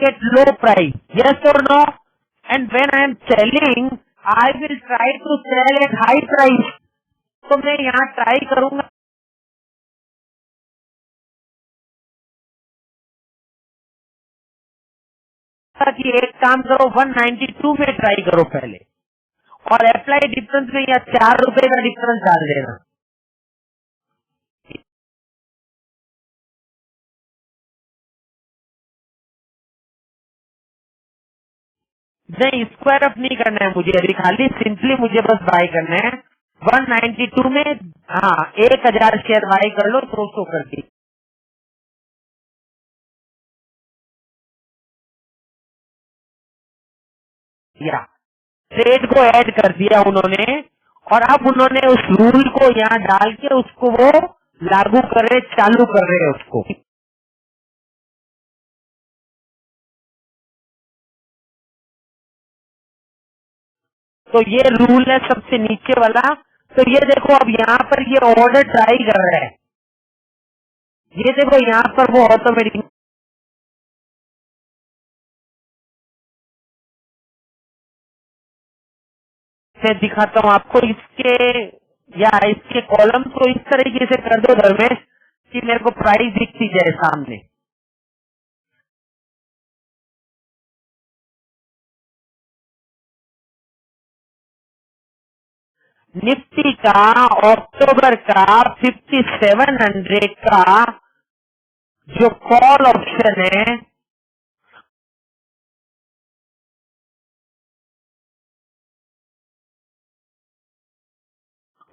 at low price. Yes or no? And when I am selling, I will try to sell at high price. तो मैं यहाँ try करूंगा कि एक काम करो, 192 में try करो पहले, और अप्लाई डिफरेंस में या 4 रुपए का डिफरेंस डाल देना। नहीं, स्क्वायर अप नहीं करना है मुझे अभी, खाली सिंपली मुझे बस बाय करना है 192 में। हाँ, 1000 शेयर बाय कर लो, 200 कर दी। दिया, ट्रेड को ऐड कर दिया उन्होंने, और अब उन्होंने उस रूल को यहाँ डाल के उसको वो लागू कर रहे, चालू कर रहे हैं उसको। तो ये रूल है सबसे नीचे वाला। तो ये देखो अब यहाँ पर ये ऑर्डर ट्राई कर रहा है, ये देखो यहाँ पर वो ऑटोमेटिक। मैं दिखाता हूँ आपको इसके, या इसके कॉलम को इस तरीके से कर दो धर्मेश कि मेरे को प्राइस दिखती जाए सामने। निफ्टी का अक्टूबर का 5700 का जो कॉल ऑप्शन है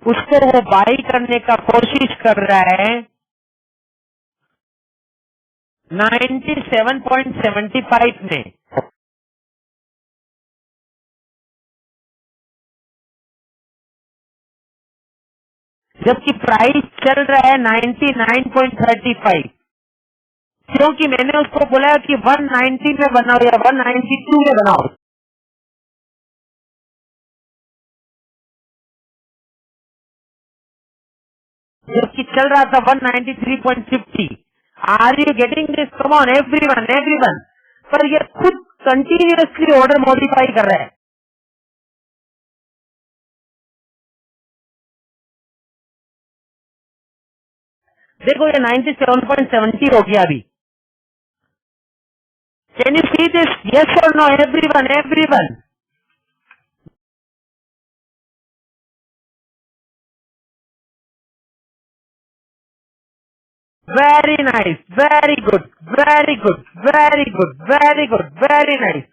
उसको वो बाई करने का कोशिश कर रहा है 97.75 में, जबकि प्राइस चल रहा है 99.35। क्योंकि मैंने उसको बोला कि 190 में बनाओ या 192 में बनाओ, जबकि चल रहा था 193.50। Are you getting this? Come on everyone everyone. पर ये खुद कंटिन्यूअसली ऑर्डर मॉडिफाई कर रहा है। देखो ये 97.70 हो गया अभी। Can you see this? Yes और no everyone everyone? Very nice, very good, very good, very good, very good, very nice.